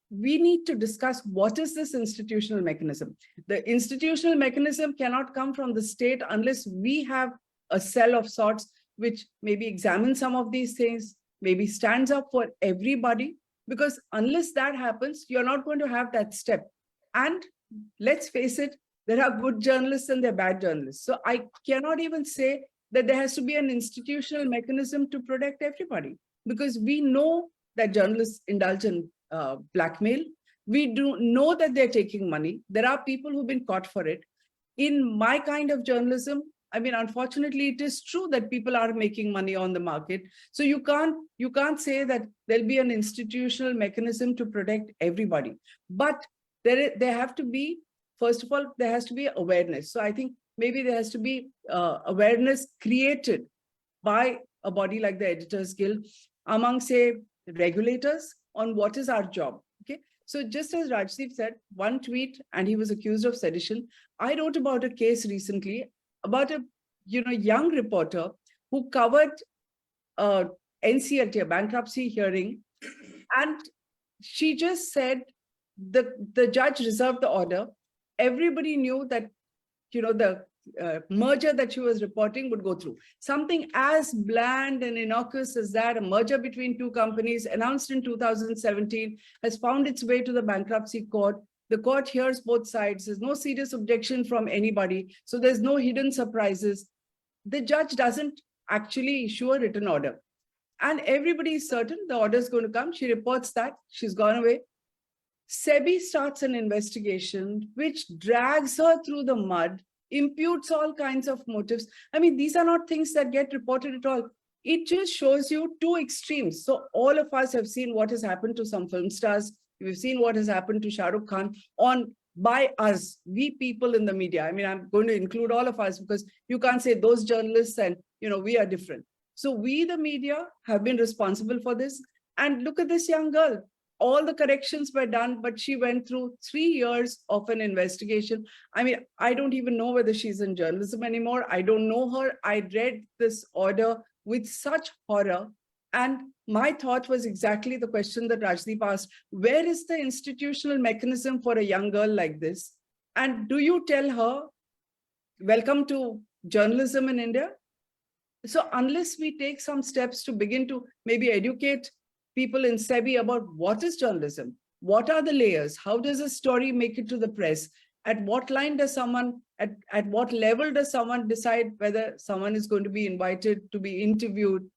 we need to discuss what is this institutional mechanism. The institutional mechanism cannot come from the state unless we have a cell of sorts which maybe examines some of these things, maybe stands up for everybody, because unless that happens, you're not going to have that step. And let's face it, there are good journalists and there are bad journalists. So I cannot even say that there has to be an institutional mechanism to protect everybody, because we know that journalists indulge in blackmail. We do know that they're taking money. There are people who've been caught for it. In my kind of journalism, I mean, unfortunately, it is true that people are making money on the market. So you can't say that there'll be an institutional mechanism to protect everybody. But there have to be, first of all, there has to be awareness. So I think maybe there has to be awareness created by a body like the Editors Guild among, say, regulators on what is our job. Okay. So just as Rajdeep said, one tweet and he was accused of sedition. I wrote about a case recently about a young reporter who covered NCLT, a bankruptcy hearing, and she just said the judge reserved the order. Everybody knew that, the merger that she was reporting would go through. Something as bland and innocuous as that, a merger between two companies announced in 2017, has found its way to the bankruptcy court. The court hears both sides. There's no serious objection from anybody. So there's no hidden surprises. The judge doesn't actually issue a written order. And everybody is certain the order is going to come. She reports that. She's gone away. SEBI starts an investigation which drags her through the mud, imputes all kinds of motives. I mean, these are not things that get reported at all. It just shows you two extremes. So all of us have seen what has happened to some film stars. We've seen what has happened to Shah Rukh Khan by us, we people in the media. I mean, I'm going to include all of us because you can't say those journalists and, we are different. So we, the media, have been responsible for this. And look at this young girl. All the corrections were done, but she went through 3 years of an investigation. I mean, I don't even know whether she's in journalism anymore. I don't know her. I read this order with such horror. And my thought was exactly the question that Rajdeep asked. Where is the institutional mechanism for a young girl like this? And do you tell her, welcome to journalism in India? So unless we take some steps to begin to maybe educate people in SEBI about what is journalism, what are the layers, how does a story make it to the press, at what line does someone, at what level does someone decide whether someone is going to be invited to be interviewed?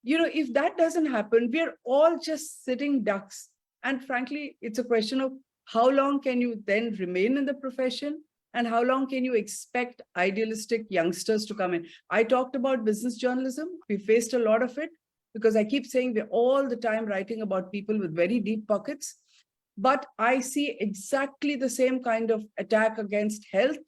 If that doesn't happen, we're all just sitting ducks. And frankly, it's a question of how long can you then remain in the profession? And how long can you expect idealistic youngsters to come in? I talked about business journalism. We faced a lot of it because I keep saying we're all the time writing about people with very deep pockets. But I see exactly the same kind of attack against health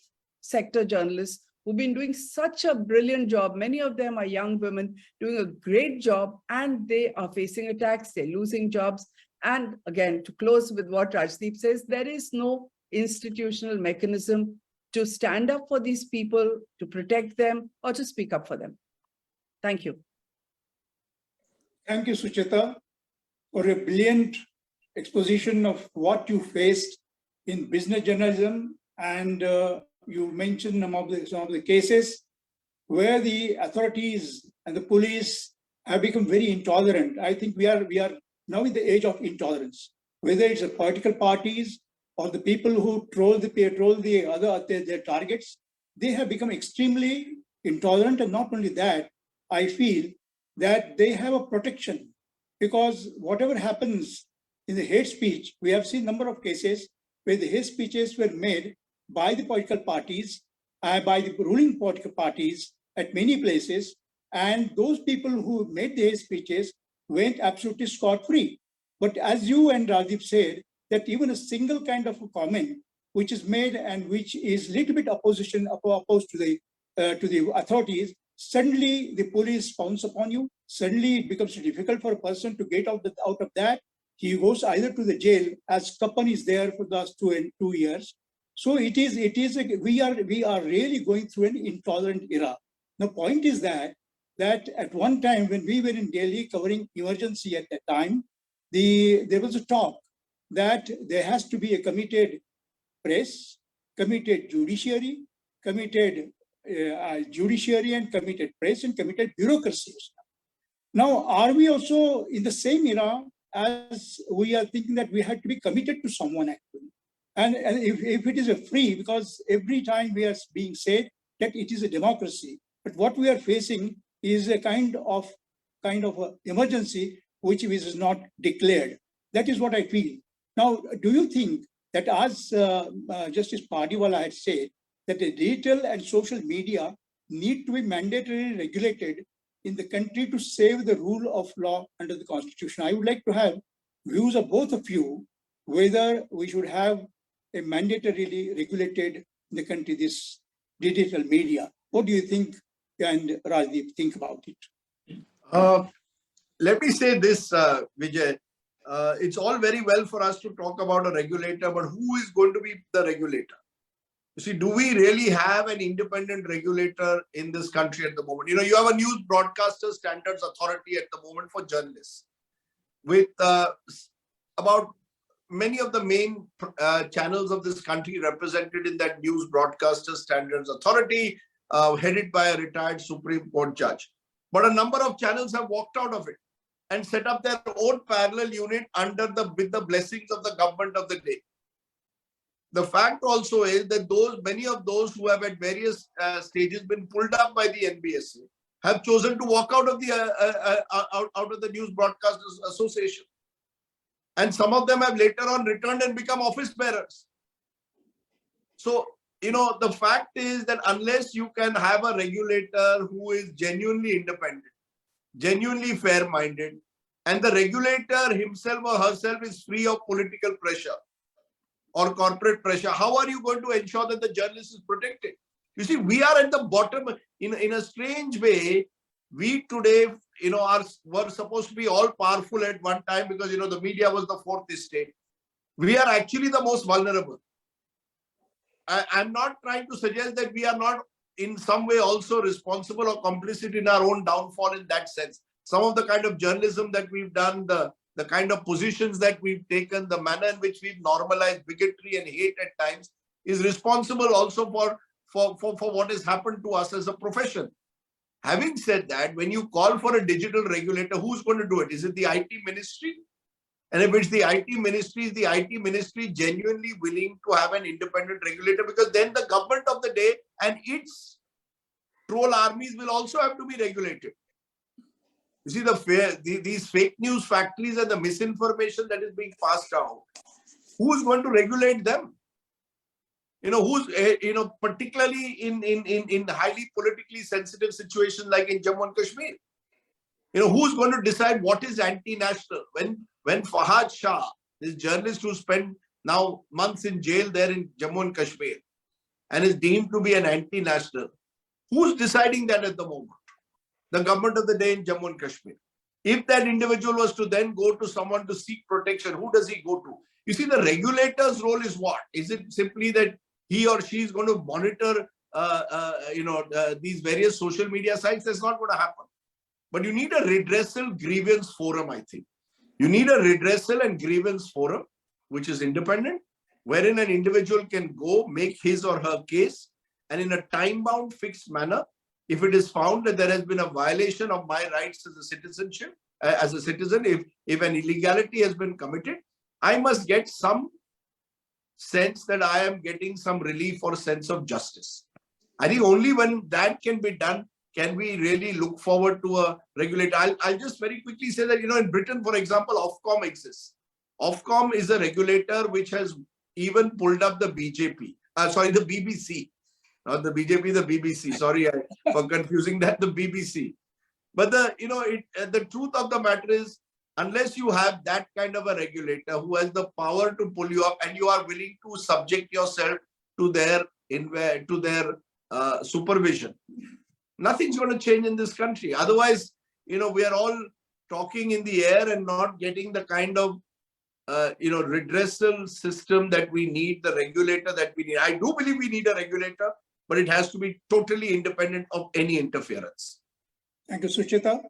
sector journalists who've been doing such a brilliant job. Many of them are young women doing a great job, and they are facing attacks, they're losing jobs. And again, to close with what Rajdeep says, there is no institutional mechanism to stand up for these people, to protect them, or to speak up for them. Thank you. Thank you, Sucheta, for a brilliant exposition of what you faced in business journalism. And you mentioned some of the cases where the authorities and the police have become very intolerant. I think we are now in the age of intolerance, whether it's the political parties or the people who troll their targets. They have become extremely intolerant. And not only that, I feel that they have a protection, because whatever happens in the hate speech, we have seen a number of cases where the hate speeches were made by the political parties, by the ruling political parties at many places, and those people who made the hate speeches went absolutely scot-free. But as you and Rajdeep said, that even a single kind of a comment which is made and which is little bit opposed to the authorities, suddenly the police pounce upon you. Suddenly it becomes difficult for a person to get out of that. He goes either to the jail, as Kappan is there for the last 2 years. So we are really going through an intolerant era. The point is that at one time when we were in Delhi covering emergency at that time, there was a talk that there has to be a committed press, committed judiciary, committed judiciary and committed press and committed bureaucracies. Now, are we also in the same era as we are thinking that we had to be committed to someone actually? And if it is a free, because every time we are being said that it is a democracy, but what we are facing is a kind of a emergency which is not declared. That is what I feel. Now, do you think that as Justice Pardiwala had said, that the digital and social media need to be mandatorily regulated in the country to save the rule of law under the Constitution? I would like to have views of both of you, whether we should have a mandatorily regulated in the country this digital media. What do you think, and Rajdeep, think about it? Let me say this, Vijay. It's all very well for us to talk about a regulator, but who is going to be the regulator? You see, do we really have an independent regulator in this country at the moment? You have a News Broadcaster Standards Authority at the moment for journalists with about many of the main channels of this country represented in that News Broadcaster Standards Authority, headed by a retired Supreme Court judge. But a number of channels have walked out of it and set up their own parallel unit with the blessings of the government of the day. The fact also is that many of those who have at various stages been pulled up by the NBSA have chosen to walk out of the News Broadcasters Association. And some of them have later on returned and become office bearers. So, the fact is that unless you can have a regulator who is genuinely independent, genuinely fair-minded, and the regulator himself or herself is free of political pressure or corporate pressure, how are you going to ensure that the journalist is protected? You see, we are at the bottom in a strange way. We today, were supposed to be all powerful at one time because, the media was the fourth estate. We are actually the most vulnerable. I'm not trying to suggest that we are not in some way also responsible or complicit in our own downfall in that sense. Some of the kind of journalism that we've done, the kind of positions that we've taken, the manner in which we've normalized bigotry and hate at times is responsible also for what has happened to us as a profession. Having said that, when you call for a digital regulator, who's going to do it? Is it the IT ministry? And if it's the IT ministry, is the IT ministry genuinely willing to have an independent regulator? Because then the government of the day and its troll armies will also have to be regulated. You see, these fake news factories and the misinformation that is being passed out, who's going to regulate them? Particularly in highly politically sensitive situations like in Jammu and Kashmir. Who's going to decide what is anti-national? When Fahad Shah, this journalist who spent now months in jail there in Jammu and Kashmir and is deemed to be an anti-national, who's deciding that at the moment? The government of the day in Jammu and Kashmir. If that individual was to then go to someone to seek protection, who does he go to? You see, the regulator's role is what? Is it simply that he or she is going to monitor, these various social media sites? That's not going to happen. But you need a redressal grievance forum, I think. You need a redressal and grievance forum, which is independent, wherein an individual can go make his or her case, and in a time-bound, fixed manner, if it is found that there has been a violation of my rights as a citizen, if an illegality has been committed, I must get some sense that I am getting some relief or sense of justice. I think only when that can be done can we really look forward to a regulator. I'll just very quickly say that, in Britain, for example, Ofcom exists. Ofcom is a regulator which has even pulled up the BBC. Not the BJP, the BBC. Sorry for confusing that, the BBC. But the truth of the matter is, unless you have that kind of a regulator who has the power to pull you up and you are willing to subject yourself to their supervision, nothing's going to change in this country. Otherwise, we are all talking in the air and not getting the kind of redressal system that we need, the regulator that we need. I do believe we need a regulator, but it has to be totally independent of any interference. Thank you, Sucheta.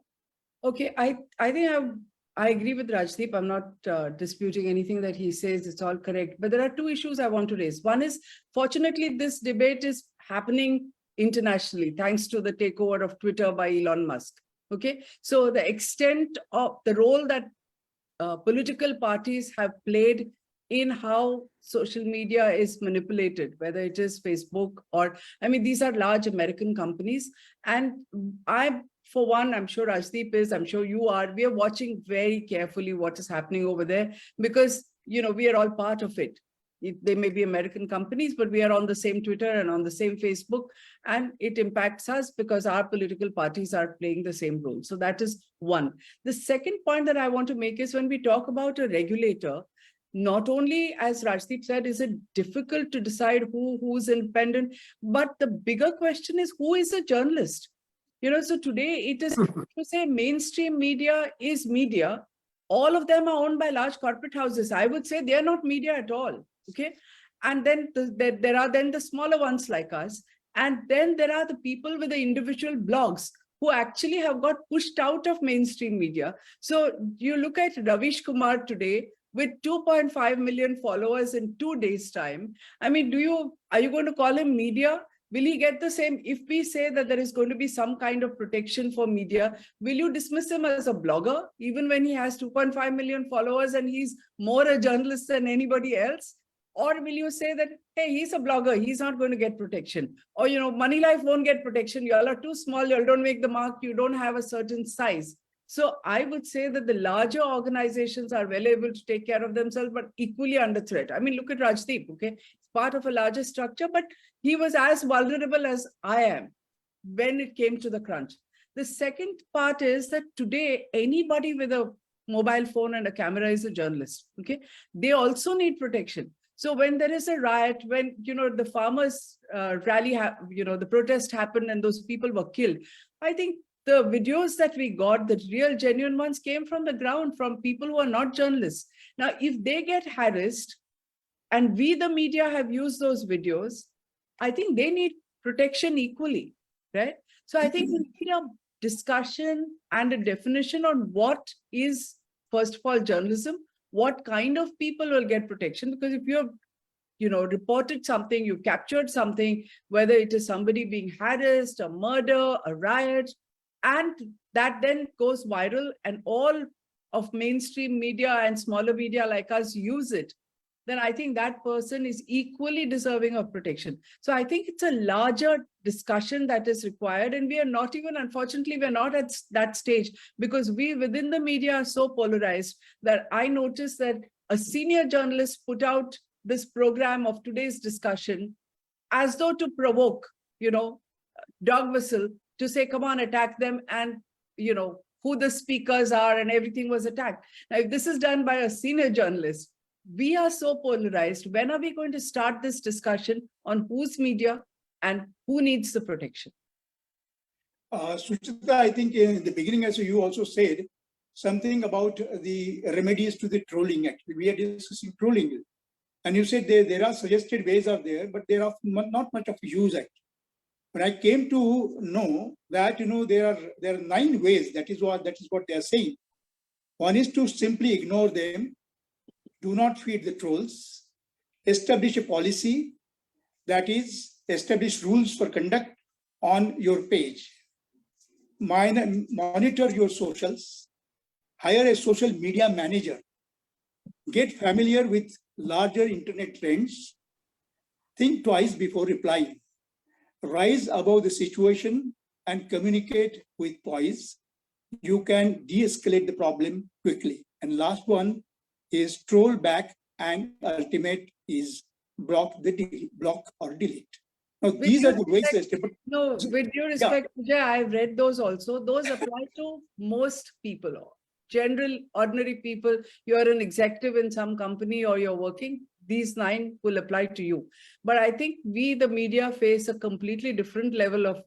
Okay, I think I agree with Rajdeep. I'm not disputing anything that he says. It's all correct. But there are two issues I want to raise. One is, fortunately, this debate is happening internationally, thanks to the takeover of Twitter by Elon Musk. Okay, so the extent of the role that political parties have played in how social media is manipulated, whether it is Facebook or, these are large American companies. And for one, I'm sure Rajdeep is, I'm sure you are, we are watching very carefully what is happening over there because, we are all part of it. They may be American companies, but we are on the same Twitter and on the same Facebook, and it impacts us because our political parties are playing the same role. So that is one. The second point that I want to make is when we talk about a regulator, not only, as Rajdeep said, is it difficult to decide who's independent, but the bigger question is who is a journalist? So today it is to say mainstream media is media. All of them are owned by large corporate houses. I would say they are not media at all. Okay. And then there are then the smaller ones like us. And then there are the people with the individual blogs who actually have got pushed out of mainstream media. So you look at Ravish Kumar today, with 2.5 million followers in 2 days' time. I mean, are you going to call him media? Will he get the same? If we say that there is going to be some kind of protection for media, will you dismiss him as a blogger, even when he has 2.5 million followers and he's more a journalist than anybody else? Or will you say that, hey, he's a blogger, he's not going to get protection? Or, Money Life won't get protection. You all are too small, you all don't make the mark, you don't have a certain size. So I would say that the larger organizations are well able to take care of themselves, but equally under threat. I mean, look at Rajdeep, okay? It's part of a larger structure, but he was as vulnerable as I am when it came to the crunch. The second part is that today, anybody with a mobile phone and a camera is a journalist, okay? They also need protection. So when there is a riot, when, the farmers rally, the protest happened and those people were killed, I think the videos that we got, the real genuine ones, came from the ground, from people who are not journalists. Now, if they get harassed and we, the media, have used those videos, I think they need protection equally, right? So I think we need a discussion and a definition on what is, first of all, journalism, what kind of people will get protection. Because if you're, reported something, you captured something, whether it is somebody being harassed, a murder, a riot, and that then goes viral and all of mainstream media and smaller media like us use it, then I think that person is equally deserving of protection. So I think it's a larger discussion that is required. And we are not even, unfortunately, we're not at that stage, because we within the media are so polarized that I noticed that a senior journalist put out this program of today's discussion as though to provoke, dog whistle, to say, come on, attack them, and, who the speakers are and everything was attacked. Now, if this is done by a senior journalist, we are so polarized. When are we going to start this discussion on who's media and who needs the protection? Sucheta, I think in the beginning, as you also said, something about the remedies to the trolling. Actually, we are discussing trolling. And you said there are suggested ways are there, but there are not much of use actually. But I came to know that there are 9 ways. That is what they are saying. One is to simply ignore them, do not feed the trolls, establish a policy, that is, establish rules for conduct on your page, monitor your socials, hire a social media manager, get familiar with larger internet trends, think twice before replying, rise above the situation and communicate with poise. You can de-escalate the problem quickly. And last one is troll back, and ultimate is block or delete. Now, these are the ways. No, with due respect, Vijay, I've read those also. Those apply to most people, general, ordinary people. You're an executive in some company or you're working, these 9 will apply to you. But I think we, the media, face a completely different level of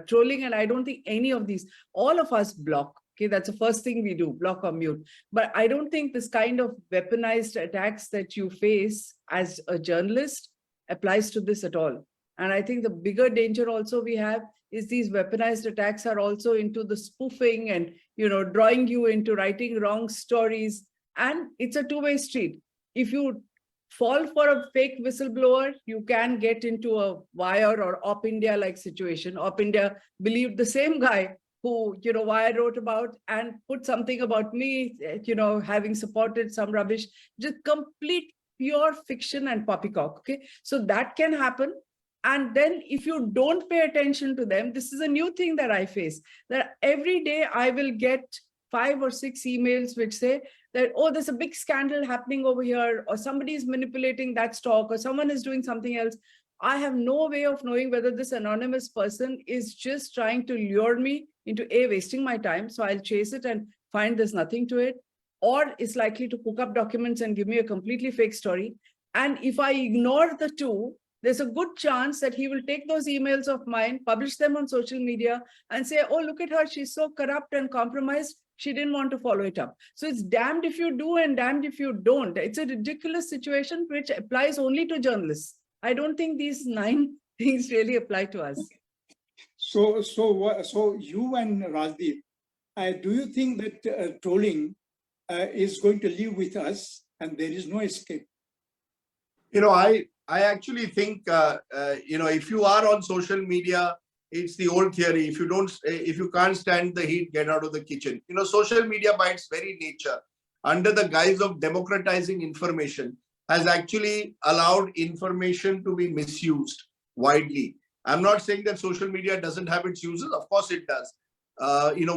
trolling. And I don't think any of these, all of us block. Okay, that's the first thing we do, block or mute. But I don't think this kind of weaponized attacks that you face as a journalist applies to this at all. And I think the bigger danger also we have is these weaponized attacks are also into the spoofing and, drawing you into writing wrong stories. And it's a two-way street. If you fall for a fake whistleblower, you can get into a Wire or Op India like situation. Op India believed the same guy who, Wire wrote about and put something about me, having supported some rubbish, just complete pure fiction and poppycock. Okay, so that can happen. And then if you don't pay attention to them, this is a new thing that I face, that every day I will get 5 or 6 emails which say that, oh, there's a big scandal happening over here, or somebody is manipulating that stock, or someone is doing something else. I have no way of knowing whether this anonymous person is just trying to lure me into wasting my time. So I'll chase it and find there's nothing to it, or is likely to cook up documents and give me a completely fake story. And if I ignore the two, there's a good chance that he will take those emails of mine, publish them on social media and say, oh, look at her, she's so corrupt and compromised, she didn't want to follow it up. So it's damned if you do and damned if you don't. It's a ridiculous situation which applies only to journalists. I don't think these 9 things really apply to us. So you and Rajdeep, do you think that trolling is going to live with us and there is no escape. I actually think, if you are on social media, it's the old theory. If you can't stand the heat, get out of the kitchen. Social media by its very nature, under the guise of democratizing information, has actually allowed information to be misused widely. I'm not saying that social media doesn't have its uses. Of course it does.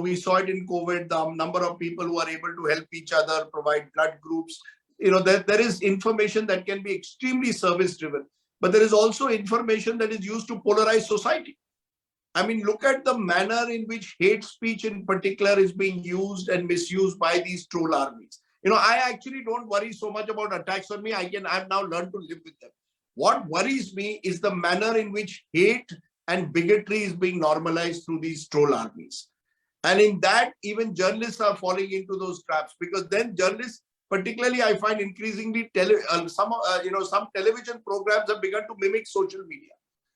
We saw it in COVID, the number of people who are able to help each other, provide blood groups. There is information that can be extremely service driven, but there is also information that is used to polarize society. I mean, look at the manner in which hate speech in particular is being used and misused by these troll armies. I actually don't worry so much about attacks on me. I've now learned to live with them. What worries me is the manner in which hate and bigotry is being normalized through these troll armies. And in that, even journalists are falling into those traps, because then journalists, particularly I find increasingly some television programs have begun to mimic social media.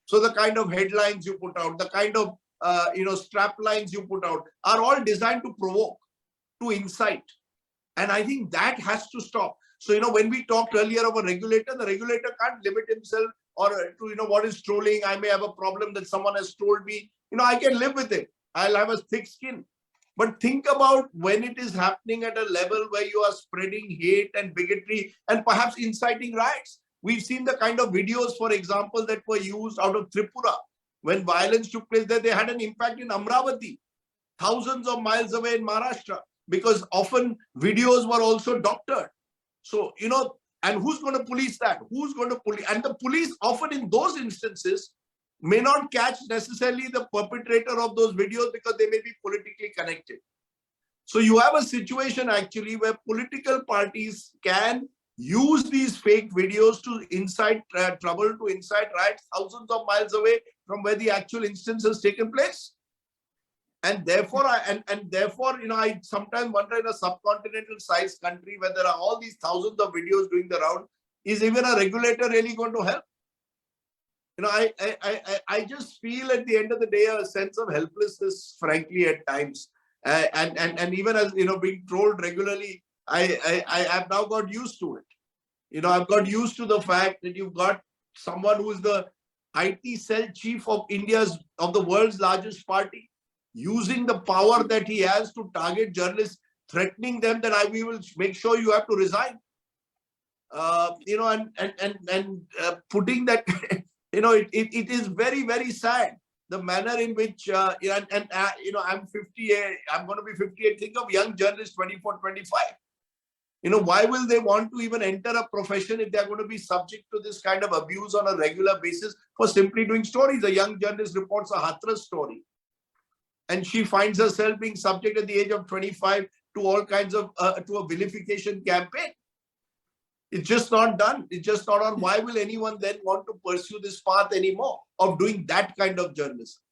So the kind of headlines you put out, the kind of strap lines you put out are all designed to provoke, to incite. And I think that has to stop. So, when we talked earlier of a regulator, the regulator can't limit himself or to, what is trolling. I may have a problem that someone has trolled me. I can live with it. I'll have a thick skin. But think about when it is happening at a level where you are spreading hate and bigotry and perhaps inciting riots. We've seen the kind of videos, for example, that were used out of Tripura. When violence took place there, they had an impact in Amravati, thousands of miles away in Maharashtra, because often videos were also doctored. So, and who's going to police that? Who's going to police? And the police often in those instances may not catch necessarily the perpetrator of those videos because they may be politically connected. So you have a situation actually where political parties can use these fake videos to incite trouble, to incite riots thousands of miles away from where the actual instance has taken place. And therefore, I sometimes wonder, in a subcontinental sized country where there are all these thousands of videos doing the round, is even a regulator really going to help? I just feel at the end of the day a sense of helplessness, frankly, at times. And even as being trolled regularly, I have now got used to it. I've got used to the fact that you've got someone who is the IT cell chief of the world's largest party, using the power that he has to target journalists, threatening them that we will make sure you have to resign. And putting that, it is very, very sad. The manner in which, I'm 58, I'm going to be 58. Think of young journalists, 24, 25. Why will they want to even enter a profession if they're going to be subject to this kind of abuse on a regular basis for simply doing stories? A young journalist reports a Hathras story, and she finds herself being subject at the age of 25 to all kinds of, to a vilification campaign. It's just not done. It's just not on. Why will anyone then want to pursue this path anymore of doing that kind of journalism?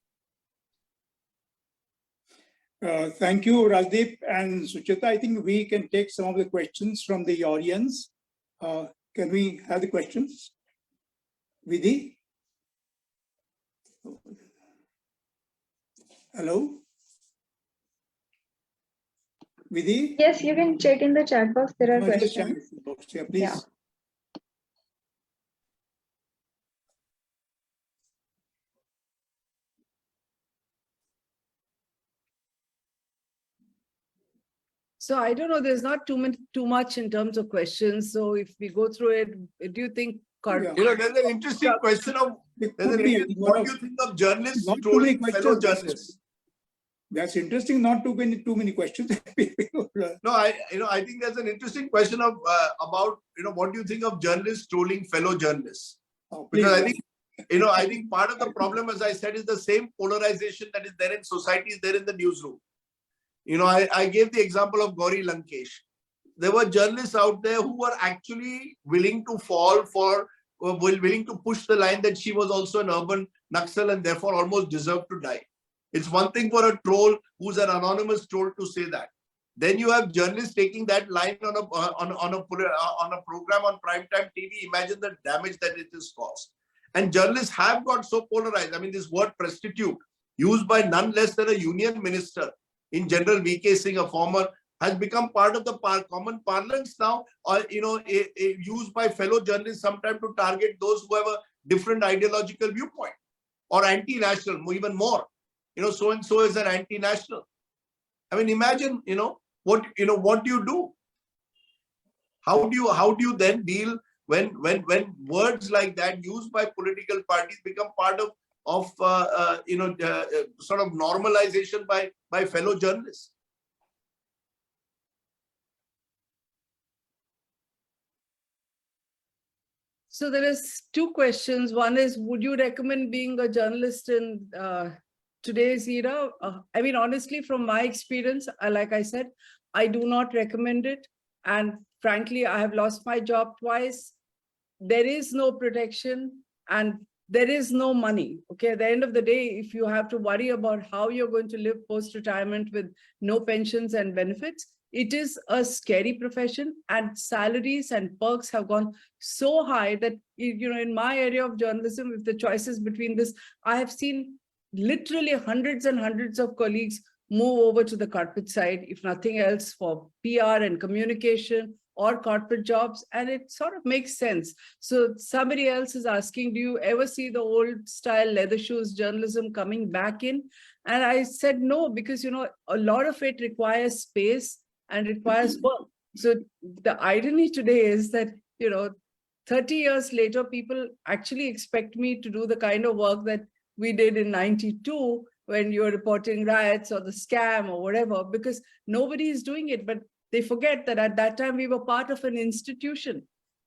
Thank you, Rajdeep and Sucheta. I think we can take some of the questions from the audience. Can we have the questions? Vidhi? Hello? Vidhi? Yes, you can check in the chat box. There are No, just questions. yeah, please. Yeah. So I don't know, there's not too much in terms of questions. So if we go through it, do you think? Yeah. There's an interesting question of, what do you think of journalists trolling fellow journalists? That's interesting. Not too many questions. No, I think there's an interesting question of about what do you think of journalists trolling fellow journalists? Because I think I think part of the problem, as I said, is the same polarization that is there in society is there in the newsroom. I gave the example of Gauri Lankesh. There were journalists out there who were actually willing to fall for, willing to push the line that she was also an urban Naxal and therefore almost deserved to die. It's one thing for a troll who's an anonymous troll to say that. Then you have journalists taking that line on a program on primetime TV. Imagine the damage that it has caused. And journalists have got so polarized. I mean, this word prostitute, used by none less than a union minister in General V.K. Singh, a former has become part of the common parlance now, or used by fellow journalists sometimes to target those who have a different ideological viewpoint, or anti-national, even more. So and so is an anti-national. I mean, imagine, what do you do? How do you then deal when words like that used by political parties become part of sort of normalization by fellow journalists? So there is two questions. One is, would you recommend being a journalist in today's era? I mean, honestly, from my experience, like I said, I do not recommend it. And frankly, I have lost my job twice. There is no protection and there is no money. Okay, at the end of the day, if you have to worry about how you're going to live post-retirement with no pensions and benefits, it is a scary profession, and salaries and perks have gone so high that, in my area of journalism, if the choice is between this, I have seen literally hundreds and hundreds of colleagues move over to the corporate side, if nothing else, for PR and communication or corporate jobs, and it sort of makes sense. So somebody else is asking, do you ever see the old style leather shoes journalism coming back in? And I said no, because, a lot of it requires space and requires work. So the irony today is that, 30 years later, people actually expect me to do the kind of work that we did in 92 when you're reporting riots or the scam or whatever, because nobody is doing it. But they forget that at that time we were part of an institution,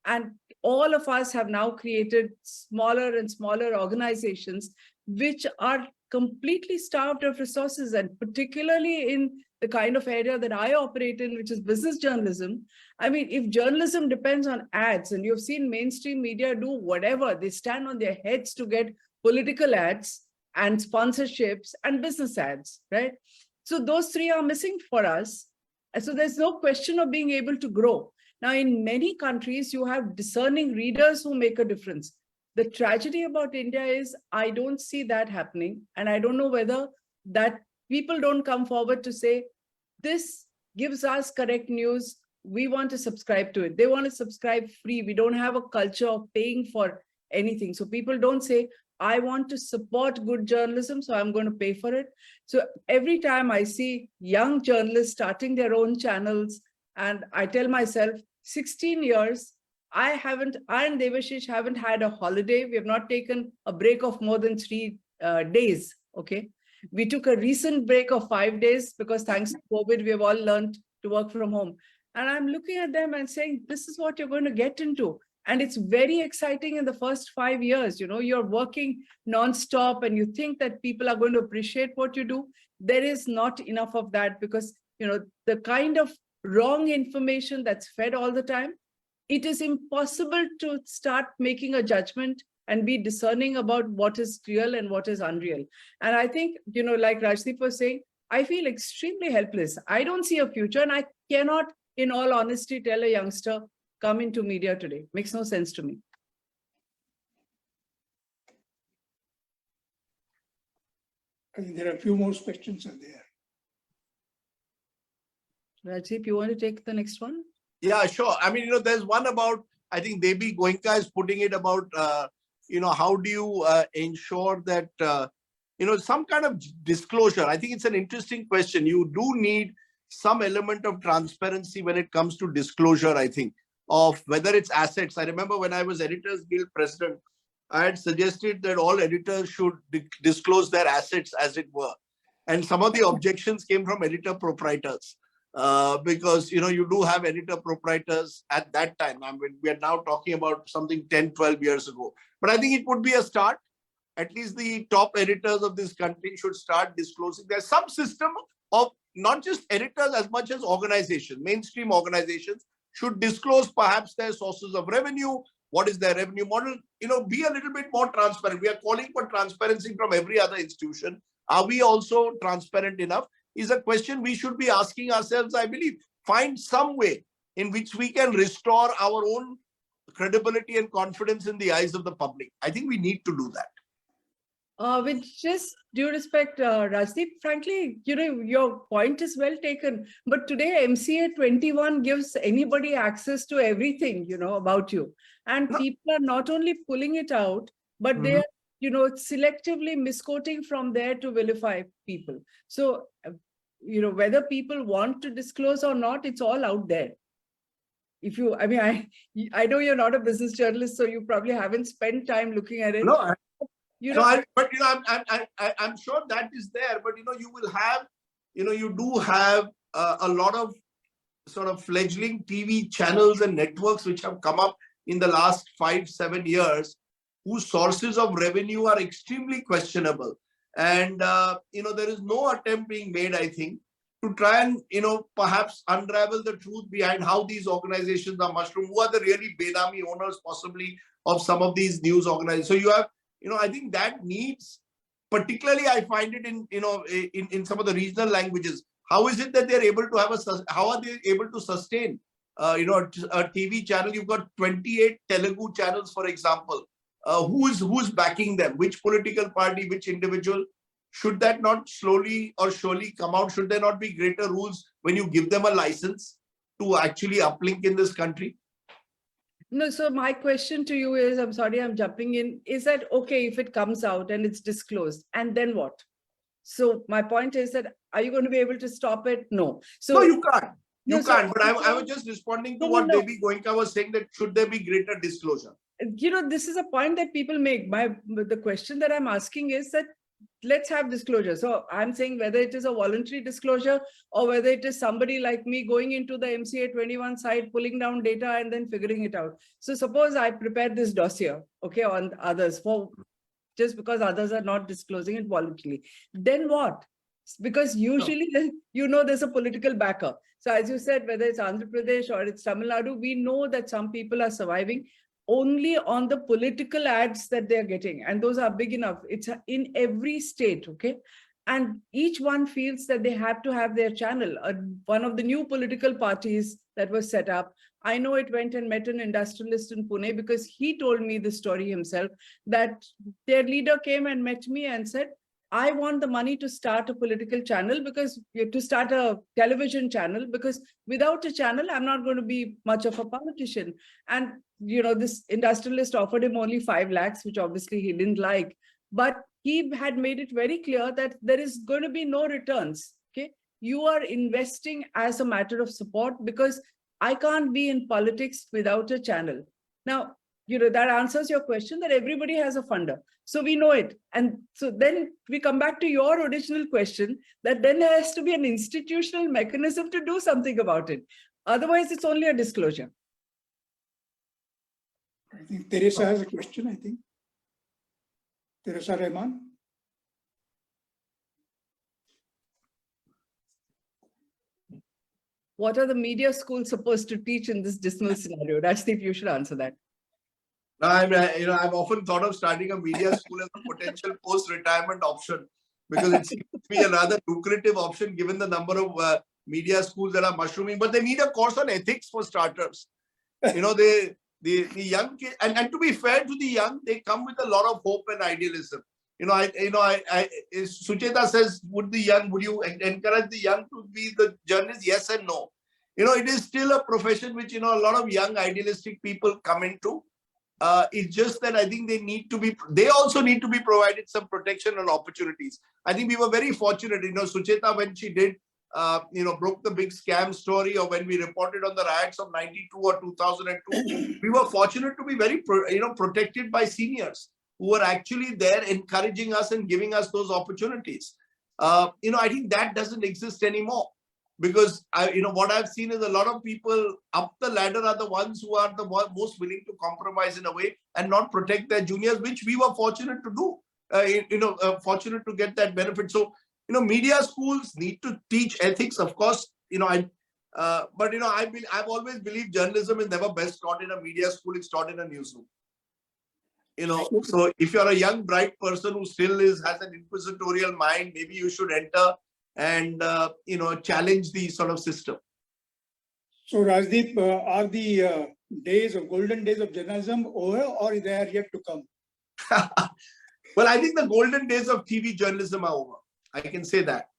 and all of us have now created smaller and smaller organizations which are completely starved of resources. And particularly in the kind of area that I operate in, which is business journalism, I mean, if journalism depends on ads, and you've seen mainstream media do whatever, they stand on their heads to get political ads and sponsorships and business ads, right? So those three are missing for us. And so there's no question of being able to grow. Now, in many countries, you have discerning readers who make a difference. The tragedy about India is I don't see that happening. And I don't know whether that people don't come forward to say, this gives us correct news, we want to subscribe to it. They want to subscribe free. We don't have a culture of paying for anything. So people don't say, I want to support good journalism, so I'm going to pay for it. So every time I see young journalists starting their own channels, and I tell myself, 16 years, I and Devashish haven't had a holiday. We have not taken a break of more than 3 days, okay? We took a recent break of 5 days because thanks to COVID, we have all learned to work from home. And I'm looking at them and saying, this is what you're going to get into. And it's very exciting in the first 5 years. You're working nonstop and you think that people are going to appreciate what you do. There is not enough of that because, the kind of wrong information that's fed all the time, it is impossible to start making a judgment and be discerning about what is real and what is unreal. And I think, like Rajdeep was saying, I feel extremely helpless. I don't see a future, and I cannot, in all honesty, tell a youngster, come into media today. Makes no sense to me. I think there are a few more questions in there. Rajdeep, you want to take the next one? Yeah, sure. I mean, there's one about, I think Debi Goenka is putting it about, how do you ensure that, some kind of disclosure. I think it's an interesting question. You do need some element of transparency when it comes to disclosure, I think, of whether it's assets. I remember when I was Editors Guild president, I had suggested that all editors should disclose their assets, as it were. And some of the objections came from editor proprietors. Because, you do have editor proprietors at that time. I mean, we are now talking about something 10, 12 years ago. But I think it would be a start. At least the top editors of this country should start disclosing. There's some system of not just editors as much as organizations, mainstream organizations should disclose perhaps their sources of revenue. What is their revenue model? Be a little bit more transparent. We are calling for transparency from every other institution. Are we also transparent enough? Is a question we should be asking ourselves, I believe. Find some way in which we can restore our own credibility and confidence in the eyes of the public. I think we need to do that. With just due respect, Rajdeep, frankly, your point is well taken. But today, MCA 21 gives anybody access to everything, about you. And No. people are not only pulling it out, but they are, selectively misquoting from there to vilify people. So, whether people want to disclose or not, it's all out there. If you, I know you're not a business journalist, so you probably haven't spent time looking at it. No, But I'm sure that is there, but you will have, you do have a lot of sort of fledgling TV channels and networks which have come up in the last 5-7 years, whose sources of revenue are extremely questionable. And, there is no attempt being made, I think, to try and, perhaps unravel the truth behind how these organizations are mushroomed, who are the really Bedami owners possibly of some of these news organizations. So you have, I think that needs, particularly I find it in some of the regional languages. How is it that they're able to have how are they able to sustain, a TV channel? You've got 28 Telugu channels, for example. Who's backing them? Which political party, which individual? Should that not slowly or surely come out? Should there not be greater rules when you give them a license to actually uplink in this country? No, so my question to you is, I'm sorry, I'm jumping in. Is that okay if it comes out and it's disclosed? And then what? So my point is that, are you going to be able to stop it? No. So no, you can't. You No, can't. so- But I was just responding to No, what no. Devi Goenka was saying, that should there be greater disclosure? This is a point that people make. The question that I'm asking is that let's have disclosure. So I'm saying whether it is a voluntary disclosure or whether it is somebody like me going into the MCA 21 site, pulling down data and then figuring it out. So suppose I prepared this dossier, okay, on others just because others are not disclosing it voluntarily. Then what? Because usually, there's a political backer. So as you said, whether it's Andhra Pradesh or it's Tamil Nadu, we know that some people are surviving only on the political ads that they're getting. And those are big enough. It's in every state, okay? And each one feels that they have to have their channel. One of the new political parties that was set up, I know it went and met an industrialist in Pune because he told me the story himself, that their leader came and met me and said, I want the money to start a political channel, to start a television channel, because without a channel, I'm not going to be much of a politician. And, this industrialist offered him only 5 lakhs, which obviously he didn't like. But he had made it very clear that there is going to be no returns. Okay. You are investing as a matter of support, because I can't be in politics without a channel. Now, that answers your question, that everybody has a funder. So we know it. And so then we come back to your original question, that then there has to be an institutional mechanism to do something about it. Otherwise, it's only a disclosure. I think Teresa has a question, I think. Teresa Rahman. What are the media schools supposed to teach in this dismal scenario? Rajdeep, you should answer that. I've often thought of starting a media school as a potential post-retirement option, because it seems to be a rather lucrative option given the number of media schools that are mushrooming. But they need a course on ethics for starters. The young kids, and to be fair to the young, they come with a lot of hope and idealism. Sucheta says, would you encourage the young to be the journalists? Yes and no. It is still a profession which, a lot of young idealistic people come into. It's just that I think they also need to be provided some protection and opportunities. I think we were very fortunate, Sucheta, when she did, broke the big scam story, or when we reported on the riots of 92 or 2002, we were fortunate to be very, protected by seniors who were actually there encouraging us and giving us those opportunities. I think that doesn't exist anymore. Because what I've seen is a lot of people up the ladder are the ones who are the most willing to compromise in a way and not protect their juniors, which we were fortunate to do. Fortunate to get that benefit. So media schools need to teach ethics, of course. I've always believed journalism is never best taught in a media school; it's taught in a newsroom. So if you're a young, bright person who still has an inquisitorial mind, maybe you should enter and challenge the sort of system. So Rajdeep, are the golden days of journalism over, or they are yet to come? Well, I think the golden days of TV journalism are over. I can say that.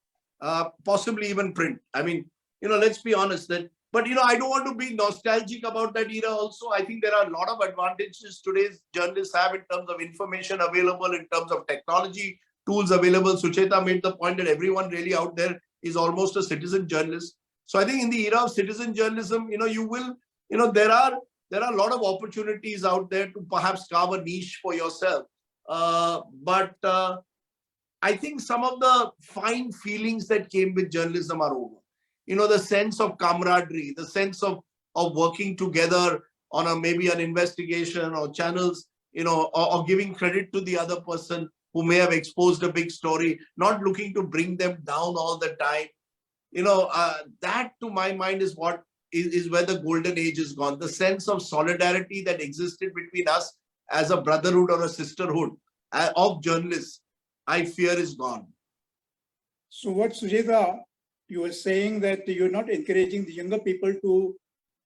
Possibly even print. I mean, let's be honest that, but I don't want to be nostalgic about that era also. I think there are a lot of advantages today's journalists have in terms of information available, in terms of technology, tools available. Sucheta made the point that everyone really out there is almost a citizen journalist. So I think in the era of citizen journalism, you will, there are a lot of opportunities out there to perhaps carve a niche for yourself. But I think some of the fine feelings that came with journalism are over. The sense of camaraderie, the sense of working together on maybe an investigation or channels, or giving credit to the other person who may have exposed a big story, not looking to bring them down all the time. That to my mind is what is where the golden age is gone. The sense of solidarity that existed between us as a brotherhood or a sisterhood of journalists, I fear is gone. So what, Sucheta, you were saying that you're not encouraging the younger people to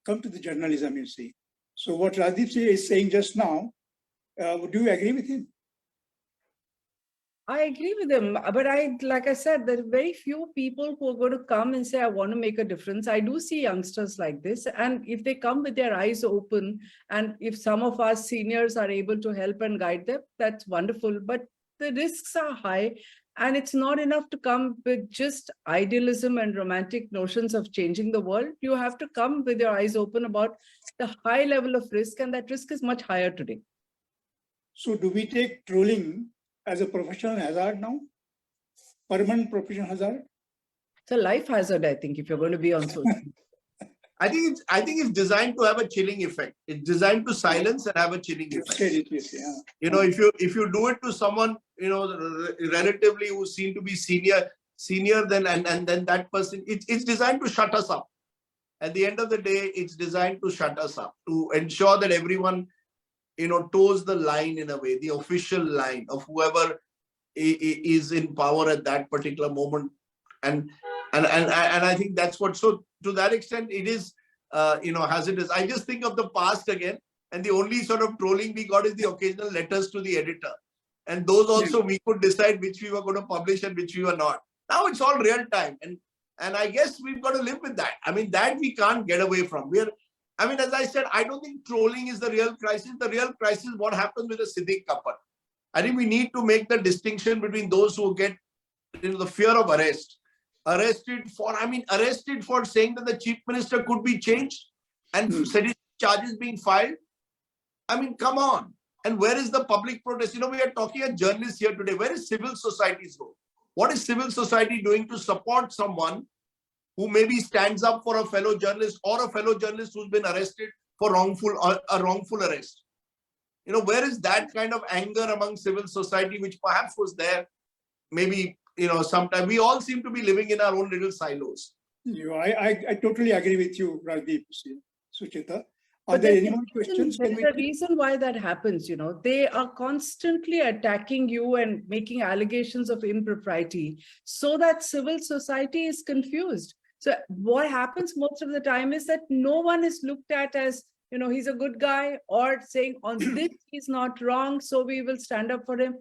come to the journalism, you see. So what Rajdeep is saying just now, do you agree with him? I agree with him, but like I said, there are very few people who are going to come and say, I want to make a difference. I do see youngsters like this, and if they come with their eyes open, and if some of us seniors are able to help and guide them, that's wonderful. But the risks are high, and it's not enough to come with just idealism and romantic notions of changing the world. You have to come with your eyes open about the high level of risk, and that risk is much higher today. So do we take trolling as a professional hazard now? Permanent professional hazard? It's a life hazard, I think, if you're going to be on social media. I think it's designed to have a chilling effect. It's designed to silence and have a chilling effect. If you do it to someone, relatively who seem to be senior then and then that person, it's designed to shut us up. At the end of the day, it's designed to shut us up, to ensure that everyone toes the line in a way, the official line of whoever is in power at that particular moment. And I think that's what, so to that extent, it is, hazardous. I just think of the past again, and the only sort of trolling we got is the occasional letters to the editor. And those also we could decide which we were going to publish and which we were not. Now it's all real time. And I guess we've got to live with that. I mean, that we can't get away from. As I said, I don't think trolling is the real crisis. The real crisis is what happens with the Siddiq couple. I think we need to make the distinction between those who get the fear of arrest. Arrested for saying that the chief minister could be changed and sedition charges being filed. I mean, come on. And where is the public protest? We are talking as journalists here today. Where is civil society's role? What is civil society doing to support someone who maybe stands up for a fellow journalist or a fellow journalist who's been arrested for a wrongful arrest? Where is that kind of anger among civil society, which perhaps was there? Maybe, sometimes we all seem to be living in our own little silos. I totally agree with you, Rajdeep, Sucheta. Are there any more questions? There's a reason why that happens, They are constantly attacking you and making allegations of impropriety so that civil society is confused. So what happens most of the time is that no one is looked at as, he's a good guy, or saying on this he's not wrong, so we will stand up for him.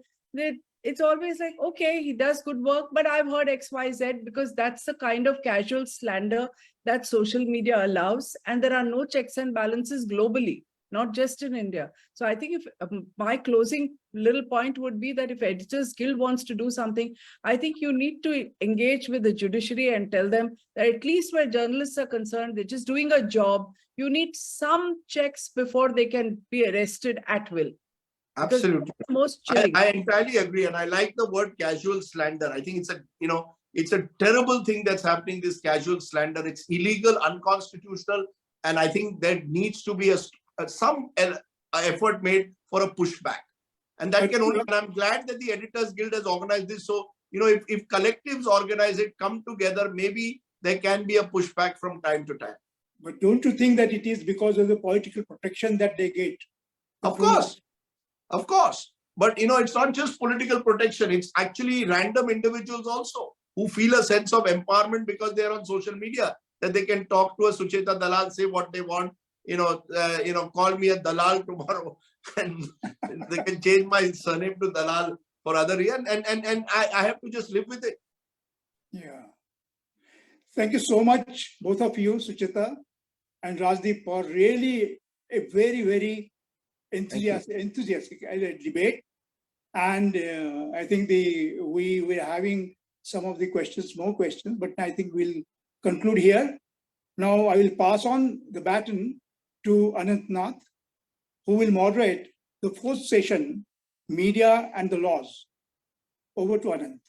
It's always like, okay, he does good work, but I've heard X, Y, Z, because that's the kind of casual slander that social media allows. And there are no checks and balances globally, not just in India. So I think if my closing little point would be that if Editors Guild wants to do something, I think you need to engage with the judiciary and tell them that at least where journalists are concerned, they're just doing a job. You need some checks before they can be arrested at will. Absolutely. Most chilling. I entirely agree. And I like the word casual slander. I think it's a terrible thing that's happening, this casual slander. It's illegal, unconstitutional. And I think there needs to be some effort made for a pushback. And that can only, and I'm glad that the Editors Guild has organized this. So, if collectives organize it, come together, maybe there can be a pushback from time to time. But don't you think that it is because of the political protection that they get? Of course. But, it's not just political protection. It's actually random individuals also who feel a sense of empowerment because they're on social media, that they can talk to a Sucheta Dalal, say what they want, call me a Dalal tomorrow, and they can change my surname to Dalal for other reasons, and I have to just live with it. Yeah. Thank you so much, both of you, Sucheta and Rajdeep, for really a very, very enthusiastic debate. And I think we were having some of the more questions, but I think we'll conclude here. Now I will pass on the baton to Anant Nath, who will moderate the fourth session, Media and the Laws. Over to Anant.